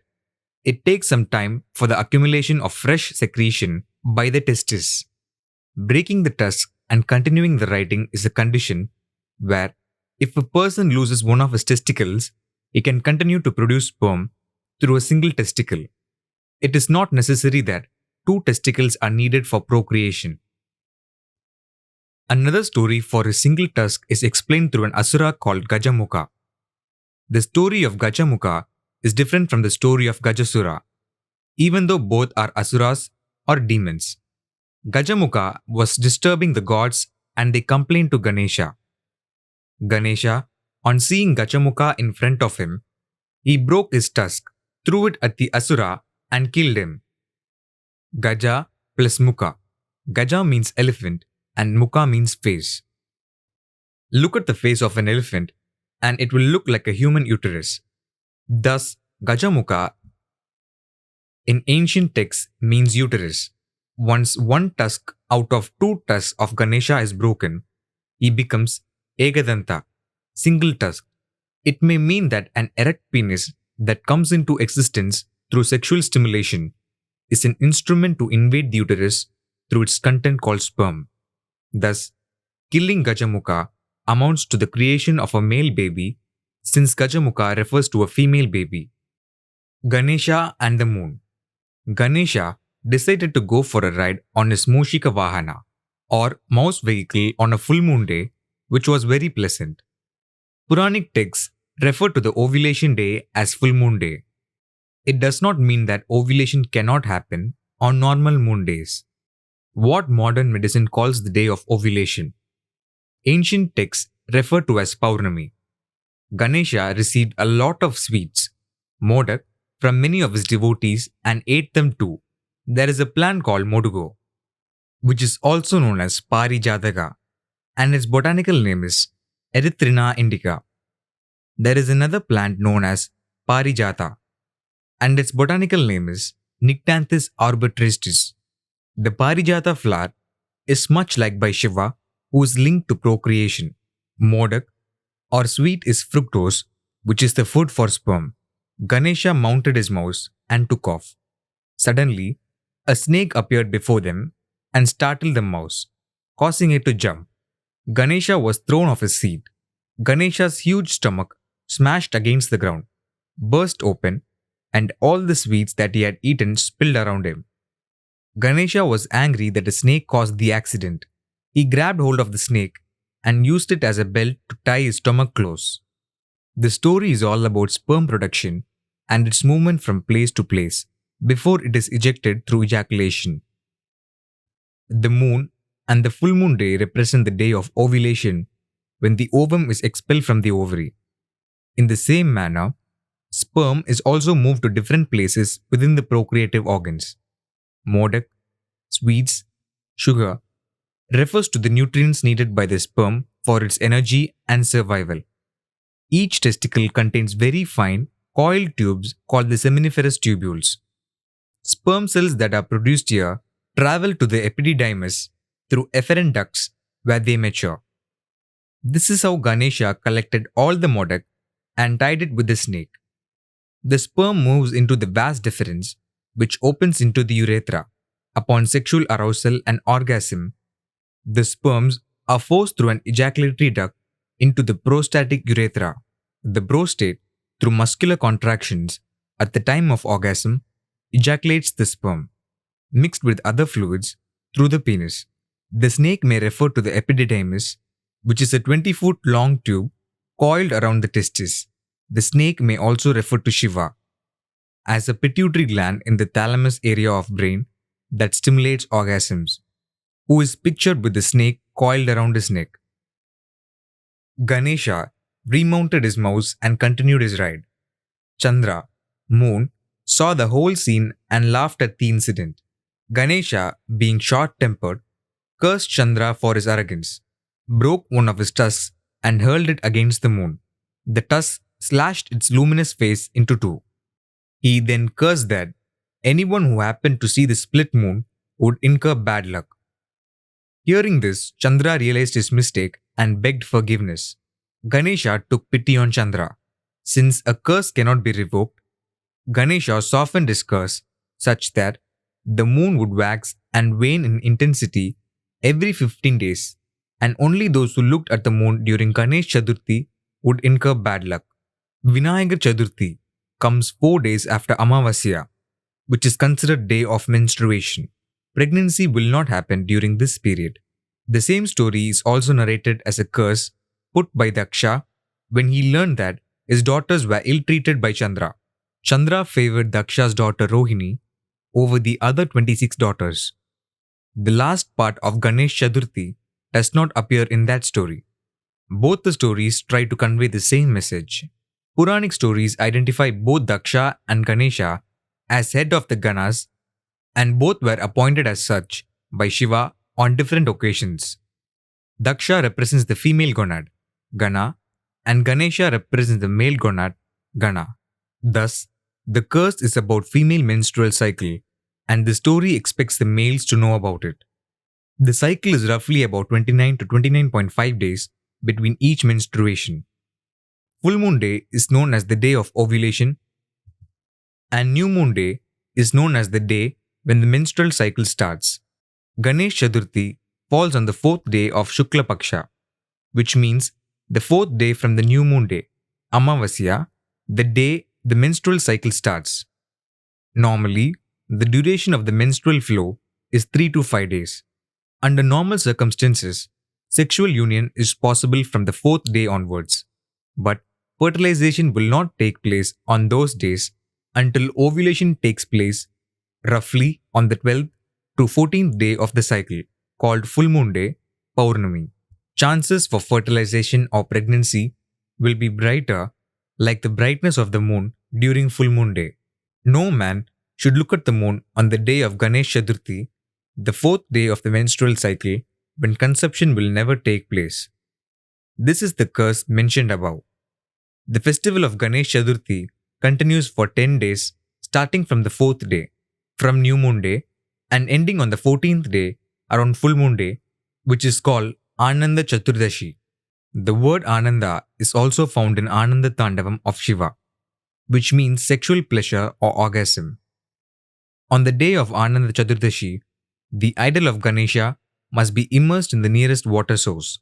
it takes some time for the accumulation of fresh secretion by the testis. Breaking the tusk and continuing the writing is a condition where, if a person loses one of his testicles, he can continue to produce sperm through a single testicle. It is not necessary that two testicles are needed for procreation. Another story for a single tusk is explained through an asura called Gajamukha. The story of Gajamukha is different from the story of Gajasura, even though both are asuras or demons. Gajamukha was disturbing the gods and they complained to Ganesha. Ganesha, on seeing Gajamukha in front of him, he broke his tusk, threw it at the asura and killed him. Gaja plus Mukha. Gaja means elephant and Mukha means face. Look at the face of an elephant and it will look like a human uterus. Thus, Gajamukha in ancient texts means uterus. Once one tusk out of two tusks of Ganesha is broken, he becomes Ekadanta, single tusk. It may mean that an erect penis that comes into existence through sexual stimulation is an instrument to invade the uterus through its content called sperm. Thus, killing Gajamukha amounts to the creation of a male baby, since Gajamukha refers to a female baby. Ganesha and the moon. Ganesha decided to go for a ride on his Mushika Vahana, or mouse vehicle, on a full moon day, which was very pleasant. Puranic texts refer to the ovulation day as full moon day. It does not mean that ovulation cannot happen on normal moon days. What modern medicine calls the day of ovulation, ancient texts refer to as Paurnami. Ganesha received a lot of sweets, modak, from many of his devotees and ate them too. There is a plant called Modugo, which is also known as Parijataka, and its botanical name is Erythrina indica. There is another plant known as Parijata, and its botanical name is Nyctanthus arbitristis. The Parijata flower is much liked by Shiva, who is linked to procreation. Modak, or sweet, is fructose, which is the food for sperm. Ganesha mounted his mouse and took off. Suddenly, a snake appeared before them and startled the mouse, causing it to jump. Ganesha was thrown off his seat. Ganesha's huge stomach smashed against the ground, burst open, and all the sweets that he had eaten spilled around him. Ganesha was angry that the snake caused the accident. He grabbed hold of the snake and used it as a belt to tie his stomach close. The story is all about sperm production and its movement from place to place before it is ejected through ejaculation. The moon and the full moon day represent the day of ovulation, when the ovum is expelled from the ovary. In the same manner, sperm is also moved to different places within the procreative organs. Modak, sweets, sugar refers to the nutrients needed by the sperm for its energy and survival. Each testicle contains very fine, coiled tubes called the seminiferous tubules. Sperm cells that are produced here travel to the epididymis through efferent ducts where they mature. This is how Ganesha collected all the modak and tied it with the snake. The sperm moves into the vas deferens, which opens into the urethra. Upon sexual arousal and orgasm, the sperms are forced through an ejaculatory duct into the prostatic urethra. The prostate, through muscular contractions at the time of orgasm, ejaculates the sperm, mixed with other fluids, through the penis. The snake may refer to the epididymis, which is a 20-foot long tube coiled around the testis. The snake may also refer to Shiva as a pituitary gland in the thalamus area of brain that stimulates orgasms, who is pictured with the snake coiled around his neck. Ganesha remounted his mouse and continued his ride. Chandra, moon, saw the whole scene and laughed at the incident. Ganesha, being short-tempered, cursed Chandra for his arrogance, broke one of his tusks and hurled it against the moon. The tusk slashed its luminous face into two. He then cursed that anyone who happened to see the split moon would incur bad luck. Hearing this, Chandra realized his mistake and begged forgiveness. Ganesha took pity on Chandra. Since a curse cannot be revoked, Ganesha softened his curse such that the moon would wax and wane in intensity every 15 days, and only those who looked at the moon during Ganesh Chaturthi would incur bad luck. Vinayagar Chaturthi comes 4 days after Amavasya, which is considered day of menstruation. Pregnancy will not happen during this period. The same story is also narrated as a curse put by Daksha when he learned that his daughters were ill-treated by Chandra. Chandra favored Daksha's daughter Rohini over the other 26 daughters. The last part of Ganesh Chaturthi does not appear in that story. Both the stories try to convey the same message. Puranic stories identify both Daksha and Ganesha as head of the Ganas, and both were appointed as such by Shiva on different occasions. Daksha represents the female gonad, Gana, and Ganesha represents the male gonad, Gana. Thus, the curse is about female menstrual cycle, and the story expects the males to know about it. The cycle is roughly about 29 to 29.5 days between each menstruation. Full moon day is known as the day of ovulation, and new moon day is known as the day when the menstrual cycle starts. Ganesh Chaturthi falls on the 4th day of Shukla Paksha, which means the 4th day from the new moon day, Amavasya, the day the menstrual cycle starts. Normally, the duration of the menstrual flow is 3 to 5 days. Under normal circumstances, sexual union is possible from the 4th day onwards, but fertilization will not take place on those days until ovulation takes place roughly on the 12th to 14th day of the cycle, called full moon day, Paurnami. Chances for fertilization or pregnancy will be brighter like the brightness of the moon during full moon day. No man should look at the moon on the day of Ganesh Chaturthi, the 4th day of the menstrual cycle, when conception will never take place. This is the curse mentioned above. The festival of Ganesh Chaturthi continues for 10 days starting from the 4th day, from new moon day, and ending on the 14th day around full moon day, which is called Ananda Chaturdashi. The word Ananda is also found in Ananda Tandavam of Shiva, which means sexual pleasure or orgasm. On the day of Ananda Chaturdashi, the idol of Ganesha must be immersed in the nearest water source.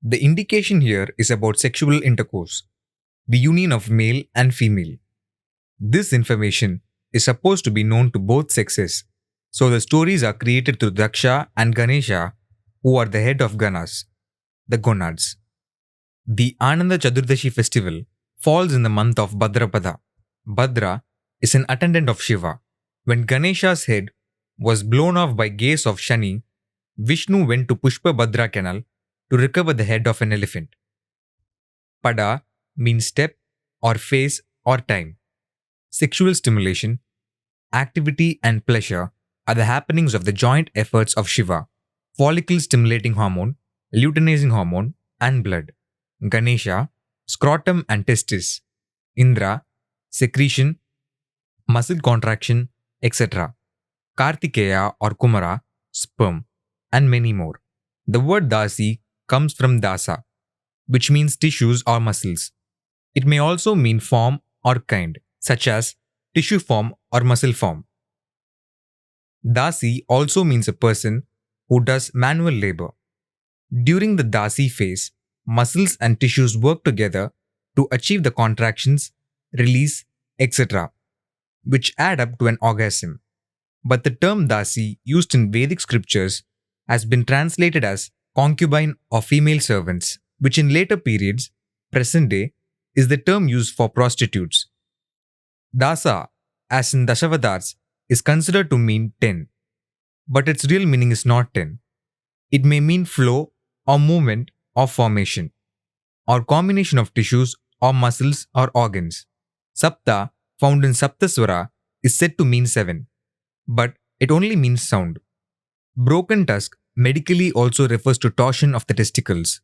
The indication here is about sexual intercourse, the union of male and female. This information is supposed to be known to both sexes, so the stories are created through Daksha and Ganesha, who are the head of Ganas, the gonads. The Ananda Chaturdashi festival falls in the month of Bhadrapada. Bhadra is an attendant of Shiva. When Ganesha's head was blown off by gaze of Shani, Vishnu went to Pushpa Bhadra canal to recover the head of an elephant. Pada means step or phase or time. Sexual stimulation, activity and pleasure are the happenings of the joint efforts of Shiva, follicle stimulating hormone, luteinizing hormone and blood. Ganesha, scrotum and testis. Indra, secretion, muscle contraction, etc. Kartikeya or Kumara, sperm, and many more. The word Dasi comes from Dasa, which means tissues or muscles. It may also mean form or kind, such as tissue form or muscle form. Dasi also means a person who does manual labor. During the Dasi phase, muscles and tissues work together to achieve the contractions, release, etc., which add up to an orgasm. But the term Dasi used in Vedic scriptures has been translated as concubine or female servants, which in later periods, present day, is the term used for prostitutes. Dasa, as in Dashavadars, is considered to mean 10, but its real meaning is not 10. It may mean flow or movement or formation, or combination of tissues or muscles or organs. Sapta, found in Saptaswara, is said to mean 7, but it only means sound. Broken tusk medically also refers to torsion of the testicles.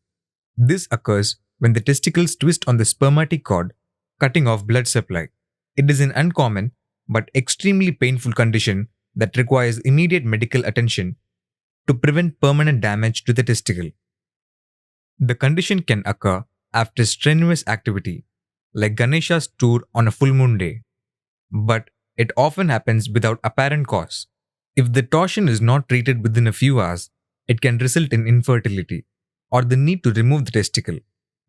This occurs when the testicles twist on the spermatic cord, cutting off blood supply. It is an uncommon but extremely painful condition that requires immediate medical attention to prevent permanent damage to the testicle. The condition can occur after strenuous activity, like Ganesha's tour on a full moon day, but it often happens without apparent cause. If the torsion is not treated within a few hours, it can result in infertility or the need to remove the testicle.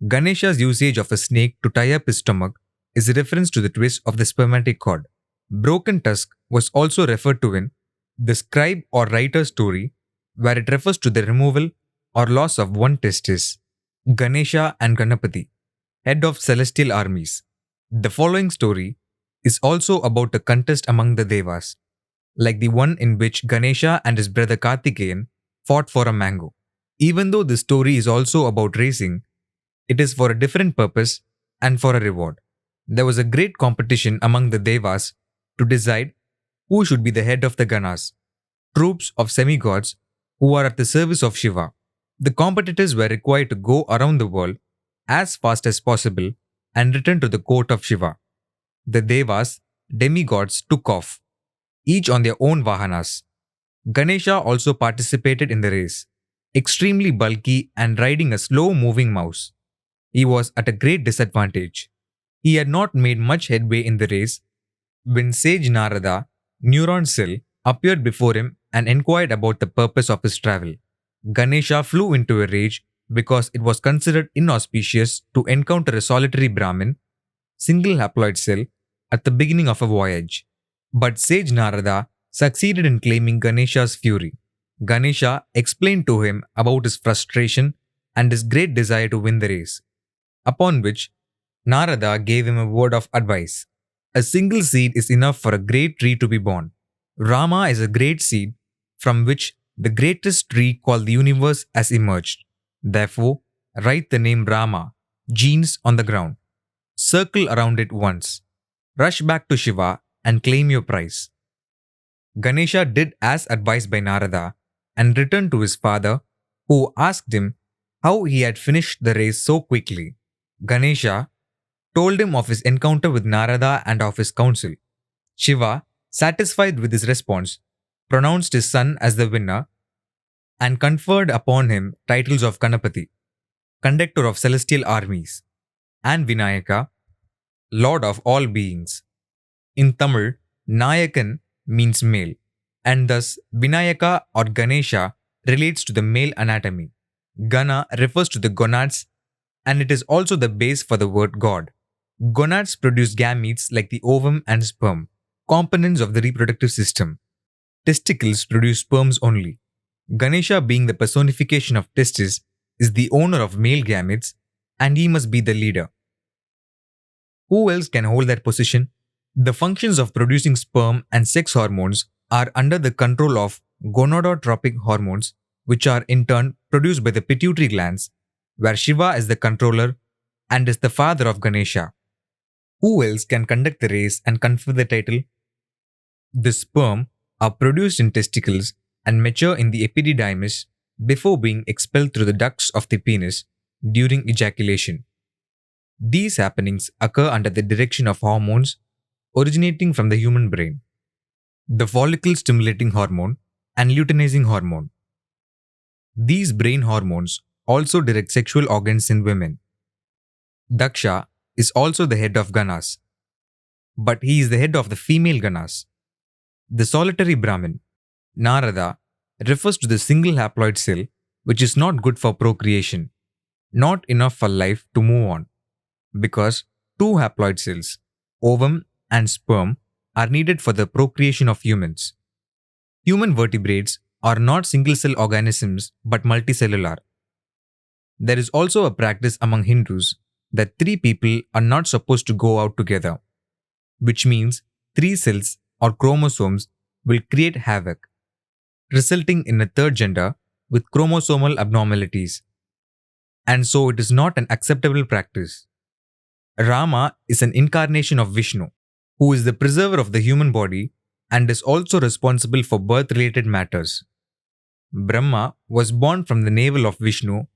Ganesha's usage of a snake to tie up his stomach is a reference to the twist of the spermatic cord. Broken tusk was also referred to in the scribe or writer story, where it refers to the removal or loss of one testis. Ganesha and Ganapati, head of celestial armies. The following story is also about a contest among the Devas, like the one in which Ganesha and his brother Kartikeyan fought for a mango. Even though the story is also about racing, it is for a different purpose and for a reward. There was a great competition among the Devas to decide who should be the head of the Ganas, troops of semi-gods who are at the service of Shiva. The competitors were required to go around the world as fast as possible and return to the court of Shiva. The Devas, demigods, took off, each on their own vahanas. Ganesha also participated in the race, extremely bulky and riding a slow-moving mouse. He was at a great disadvantage. He had not made much headway in the race when sage Narada, neuron cell, appeared before him and inquired about the purpose of his travel. Ganesha flew into a rage because it was considered inauspicious to encounter a solitary Brahmin, single haploid cell, at the beginning of a voyage. But sage Narada succeeded in claiming Ganesha's fury. Ganesha explained to him about his frustration and his great desire to win the race, upon which Narada gave him a word of advice. A single seed is enough for a great tree to be born. Rama is a great seed from which the greatest tree called the universe has emerged. Therefore, write the name Rama, genes on the ground. Circle around it once. Rush back to Shiva and claim your prize. Ganesha did as advised by Narada and returned to his father, who asked him how he had finished the race so quickly. Ganesha told him of his encounter with Narada and of his counsel. Shiva, satisfied with his response, pronounced his son as the winner and conferred upon him titles of Ganapati, conductor of celestial armies, and Vinayaka, lord of all beings. In Tamil, Nayakan means male, and thus Vinayaka or Ganesha relates to the male anatomy. Gana refers to the gonads, and it is also the base for the word god. Gonads produce gametes like the ovum and sperm, components of the reproductive system. Testicles produce sperms only. Ganesha, being the personification of testis, is the owner of male gametes, and he must be the leader. Who else can hold that position? The functions of producing sperm and sex hormones are under the control of gonadotropic hormones, which are in turn produced by the pituitary glands, where Shiva is the controller and is the father of Ganesha. Who else can conduct the race and confer the title? The sperm are produced in testicles and mature in the epididymis before being expelled through the ducts of the penis during ejaculation. These happenings occur under the direction of hormones originating from the human brain, the follicle-stimulating hormone and luteinizing hormone. These brain hormones also direct sexual organs in women. Daksha is also the head of Ganas, but he is the head of the female Ganas. The solitary Brahmin, Narada, refers to the single haploid cell which is not good for procreation, not enough for life to move on, because two haploid cells, ovum and sperm, are needed for the procreation of humans. Human vertebrates are not single-cell organisms but multicellular. There is also a practice among Hindus that three people are not supposed to go out together, which means three cells or chromosomes will create havoc, resulting in a third gender with chromosomal abnormalities. And so it is not an acceptable practice. Rama is an incarnation of Vishnu, who is the preserver of the human body and is also responsible for birth-related matters. Brahma was born from the navel of Vishnu,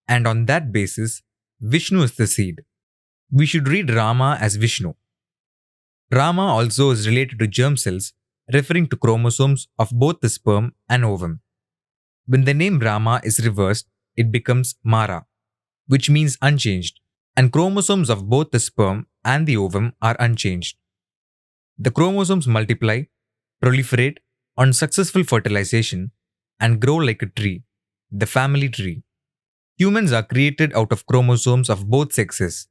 and on that basis, Vishnu is the seed. We should read Rama as Vishnu. Rama also is related to germ cells, referring to chromosomes of both the sperm and ovum. When the name Rama is reversed, it becomes Mara, which means unchanged, and chromosomes of both the sperm and the ovum are unchanged. The chromosomes multiply, proliferate on successful fertilization, and grow like a tree, the family tree. Humans are created out of chromosomes of both sexes.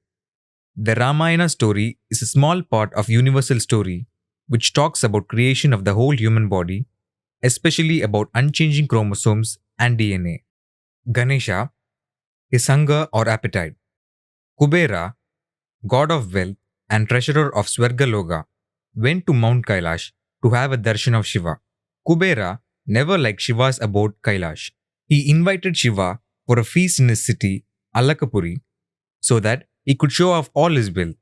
The Ramayana story is a small part of universal story which talks about creation of the whole human body, especially about unchanging chromosomes and DNA. Ganesha, his hunger or appetite. Kubera, god of wealth and treasurer of Swargaloka, went to Mount Kailash to have a darshan of Shiva. Kubera never liked Shiva's abode Kailash. He invited Shiva for a feast in his city, Alakapuri, so that he could show off all his wealth.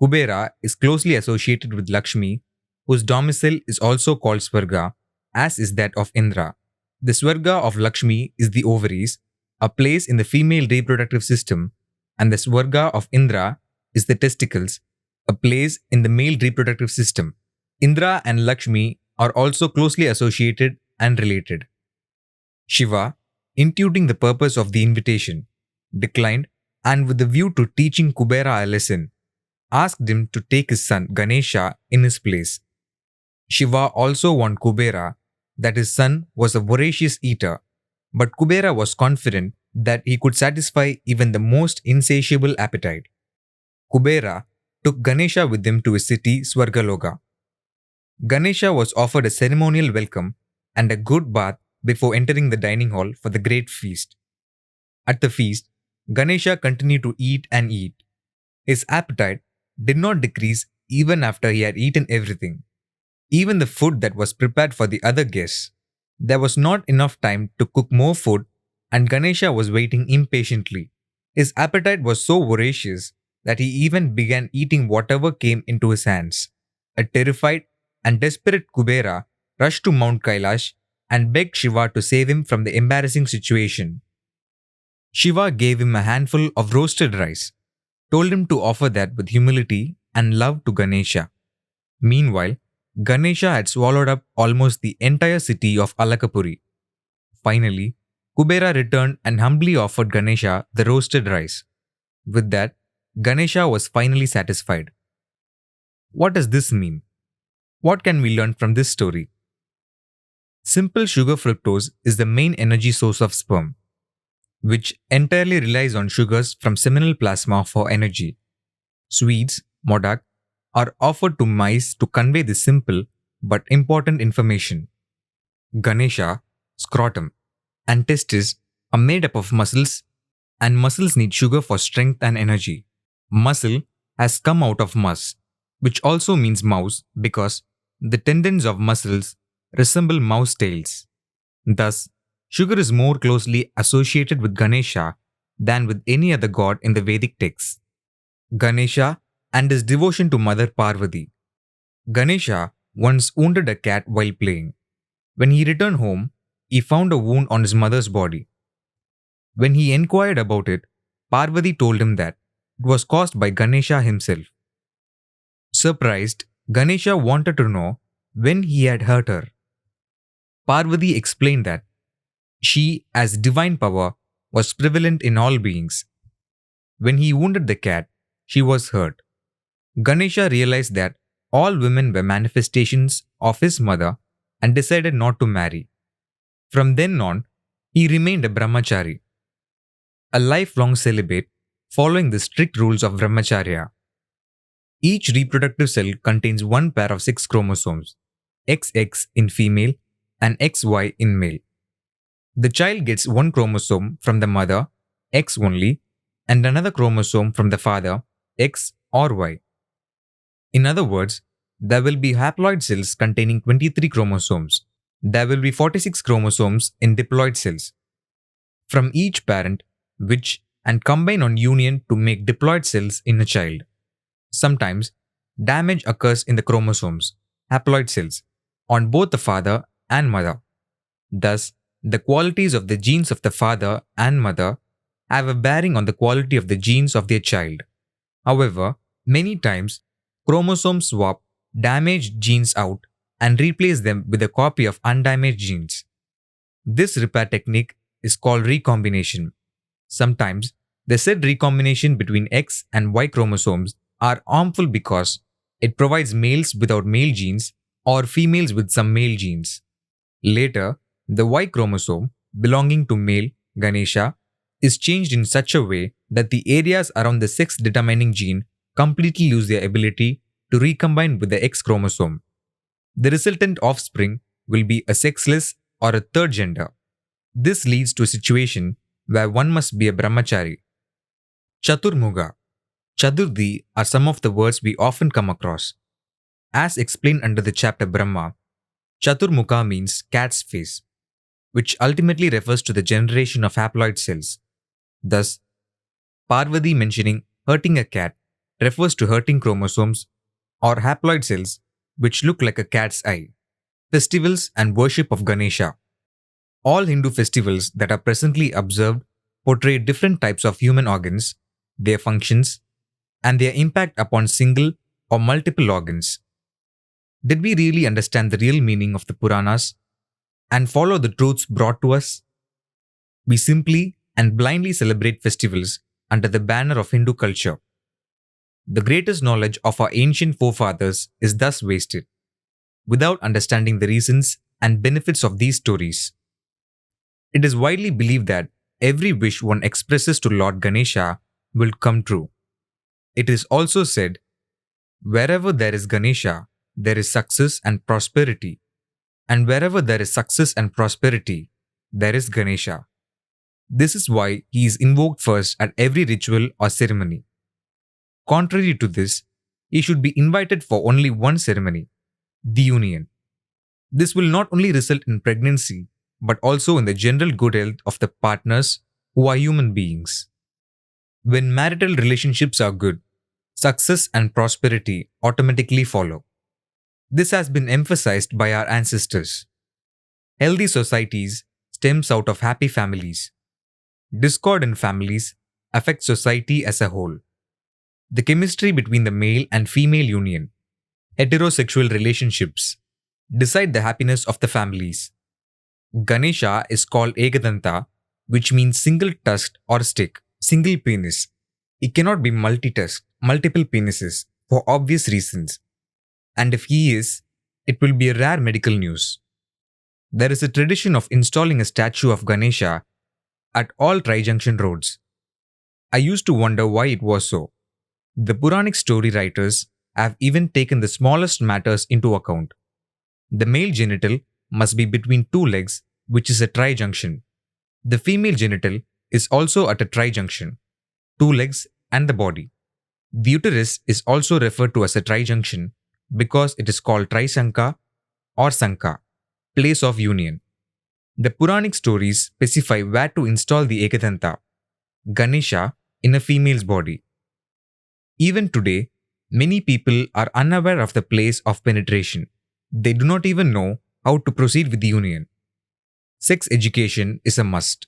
Kubera is closely associated with Lakshmi, whose domicile is also called Swarga, as is that of Indra. The Swarga of Lakshmi is the ovaries, a place in the female reproductive system, and the Swarga of Indra is the testicles, a place in the male reproductive system. Indra and Lakshmi are also closely associated and related. Shiva, intuiting the purpose of the invitation, declined and with the view to teaching Kubera a lesson, asked him to take his son Ganesha in his place. Shiva also warned Kubera that his son was a voracious eater, but Kubera was confident that he could satisfy even the most insatiable appetite. Kubera took Ganesha with him to his city Swargaloka. Ganesha was offered a ceremonial welcome and a good bath before entering the dining hall for the great feast. At the feast, Ganesha continued to eat and eat. His appetite did not decrease even after he had eaten everything, even the food that was prepared for the other guests. There was not enough time to cook more food, and Ganesha was waiting impatiently. His appetite was so voracious that he even began eating whatever came into his hands. A terrified and desperate Kubera rushed to Mount Kailash and begged Shiva to save him from the embarrassing situation. Shiva gave him a handful of roasted rice, told him to offer that with humility and love to Ganesha. Meanwhile, Ganesha had swallowed up almost the entire city of Alakapuri. Finally, Kubera returned and humbly offered Ganesha the roasted rice. With that, Ganesha was finally satisfied. What does this mean? What can we learn from this story? Simple sugar fructose is the main energy source of sperm, which entirely relies on sugars from seminal plasma for energy. Sweets, modak, are offered to mice to convey this simple but important information. Ganesha, scrotum, and testes are made up of muscles, and muscles need sugar for strength and energy. Muscle has come out of mus, which also means mouse because the tendons of muscles resemble mouse tails. Thus, sugar is more closely associated with Ganesha than with any other god in the Vedic texts. Ganesha and his devotion to Mother Parvati. Ganesha once wounded a cat while playing. When he returned home, he found a wound on his mother's body. When he inquired about it, Parvati told him that it was caused by Ganesha himself. Surprised, Ganesha wanted to know when he had hurt her. Parvati explained that she, as divine power, was prevalent in all beings. When he wounded the cat, she was hurt. Ganesha realized that all women were manifestations of his mother and decided not to marry. From then on, he remained a brahmachari, a lifelong celibate following the strict rules of brahmacharya. Each reproductive cell contains one pair of 6 chromosomes, XX in female and XY in male. The child gets one chromosome from the mother, X only, and another chromosome from the father, X or Y. In other words, there will be haploid cells containing 23 chromosomes. There will be 46 chromosomes in diploid cells from each parent, which and combine on union to make diploid cells in a child. Sometimes, damage occurs in the chromosomes, haploid cells, on both the father and mother. Thus, the qualities of the genes of the father and mother have a bearing on the quality of the genes of their child. However, many times, chromosomes swap damaged genes out and replace them with a copy of undamaged genes. This repair technique is called recombination. Sometimes, the said recombination between X and Y chromosomes are harmful because it provides males without male genes or females with some male genes. Later, the Y chromosome belonging to male Ganesha is changed in such a way that the areas around the sex determining gene completely lose their ability to recombine with the X chromosome. The resultant offspring will be a sexless or a third gender. This leads to a situation where one must be a brahmachari. Chaturmukha, Chaturthi are some of the words we often come across. As explained under the chapter Brahma, Chaturmukha means cat's face, which ultimately refers to the generation of haploid cells. Thus, Parvati mentioning hurting a cat refers to hurting chromosomes or haploid cells which look like a cat's eye. Festivals and worship of Ganesha. All Hindu festivals that are presently observed portray different types of human organs, their functions, and their impact upon single or multiple organs. Did we really understand the real meaning of the Puranas and follow the truths brought to us? We simply and blindly celebrate festivals under the banner of Hindu culture. The greatest knowledge of our ancient forefathers is thus wasted, without understanding the reasons and benefits of these stories. It is widely believed that every wish one expresses to Lord Ganesha will come true. It is also said, wherever there is Ganesha, there is success and prosperity, and wherever there is success and prosperity, there is Ganesha. This is why he is invoked first at every ritual or ceremony. Contrary to this, he should be invited for only one ceremony, the union. This will not only result in pregnancy, but also in the general good health of the partners who are human beings. When marital relationships are good, success and prosperity automatically follow. This has been emphasized by our ancestors. Healthy societies stems out of happy families. Discord in families affects society as a whole. The chemistry between the male and female union, heterosexual relationships, decide the happiness of the families. Ganesha is called Ekadanta, which means single-tusked or stick, single penis. It cannot be multi-tusked, multiple penises, for obvious reasons. And if he is, it will be a rare medical news. There is a tradition of installing a statue of Ganesha at all tri-junction roads. I used to wonder why it was so. The Puranic story writers have even taken the smallest matters into account. The male genital must be between two legs, which is a tri-junction. The female genital is also at a tri-junction, two legs and the body. The uterus is also referred to as a tri-junction because it is called Trisankha or Sankha, place of union. The Puranic stories specify where to install the Ekadanta, Ganesha, in a female's body. Even today, many people are unaware of the place of penetration. They do not even know how to proceed with the union. Sex education is a must.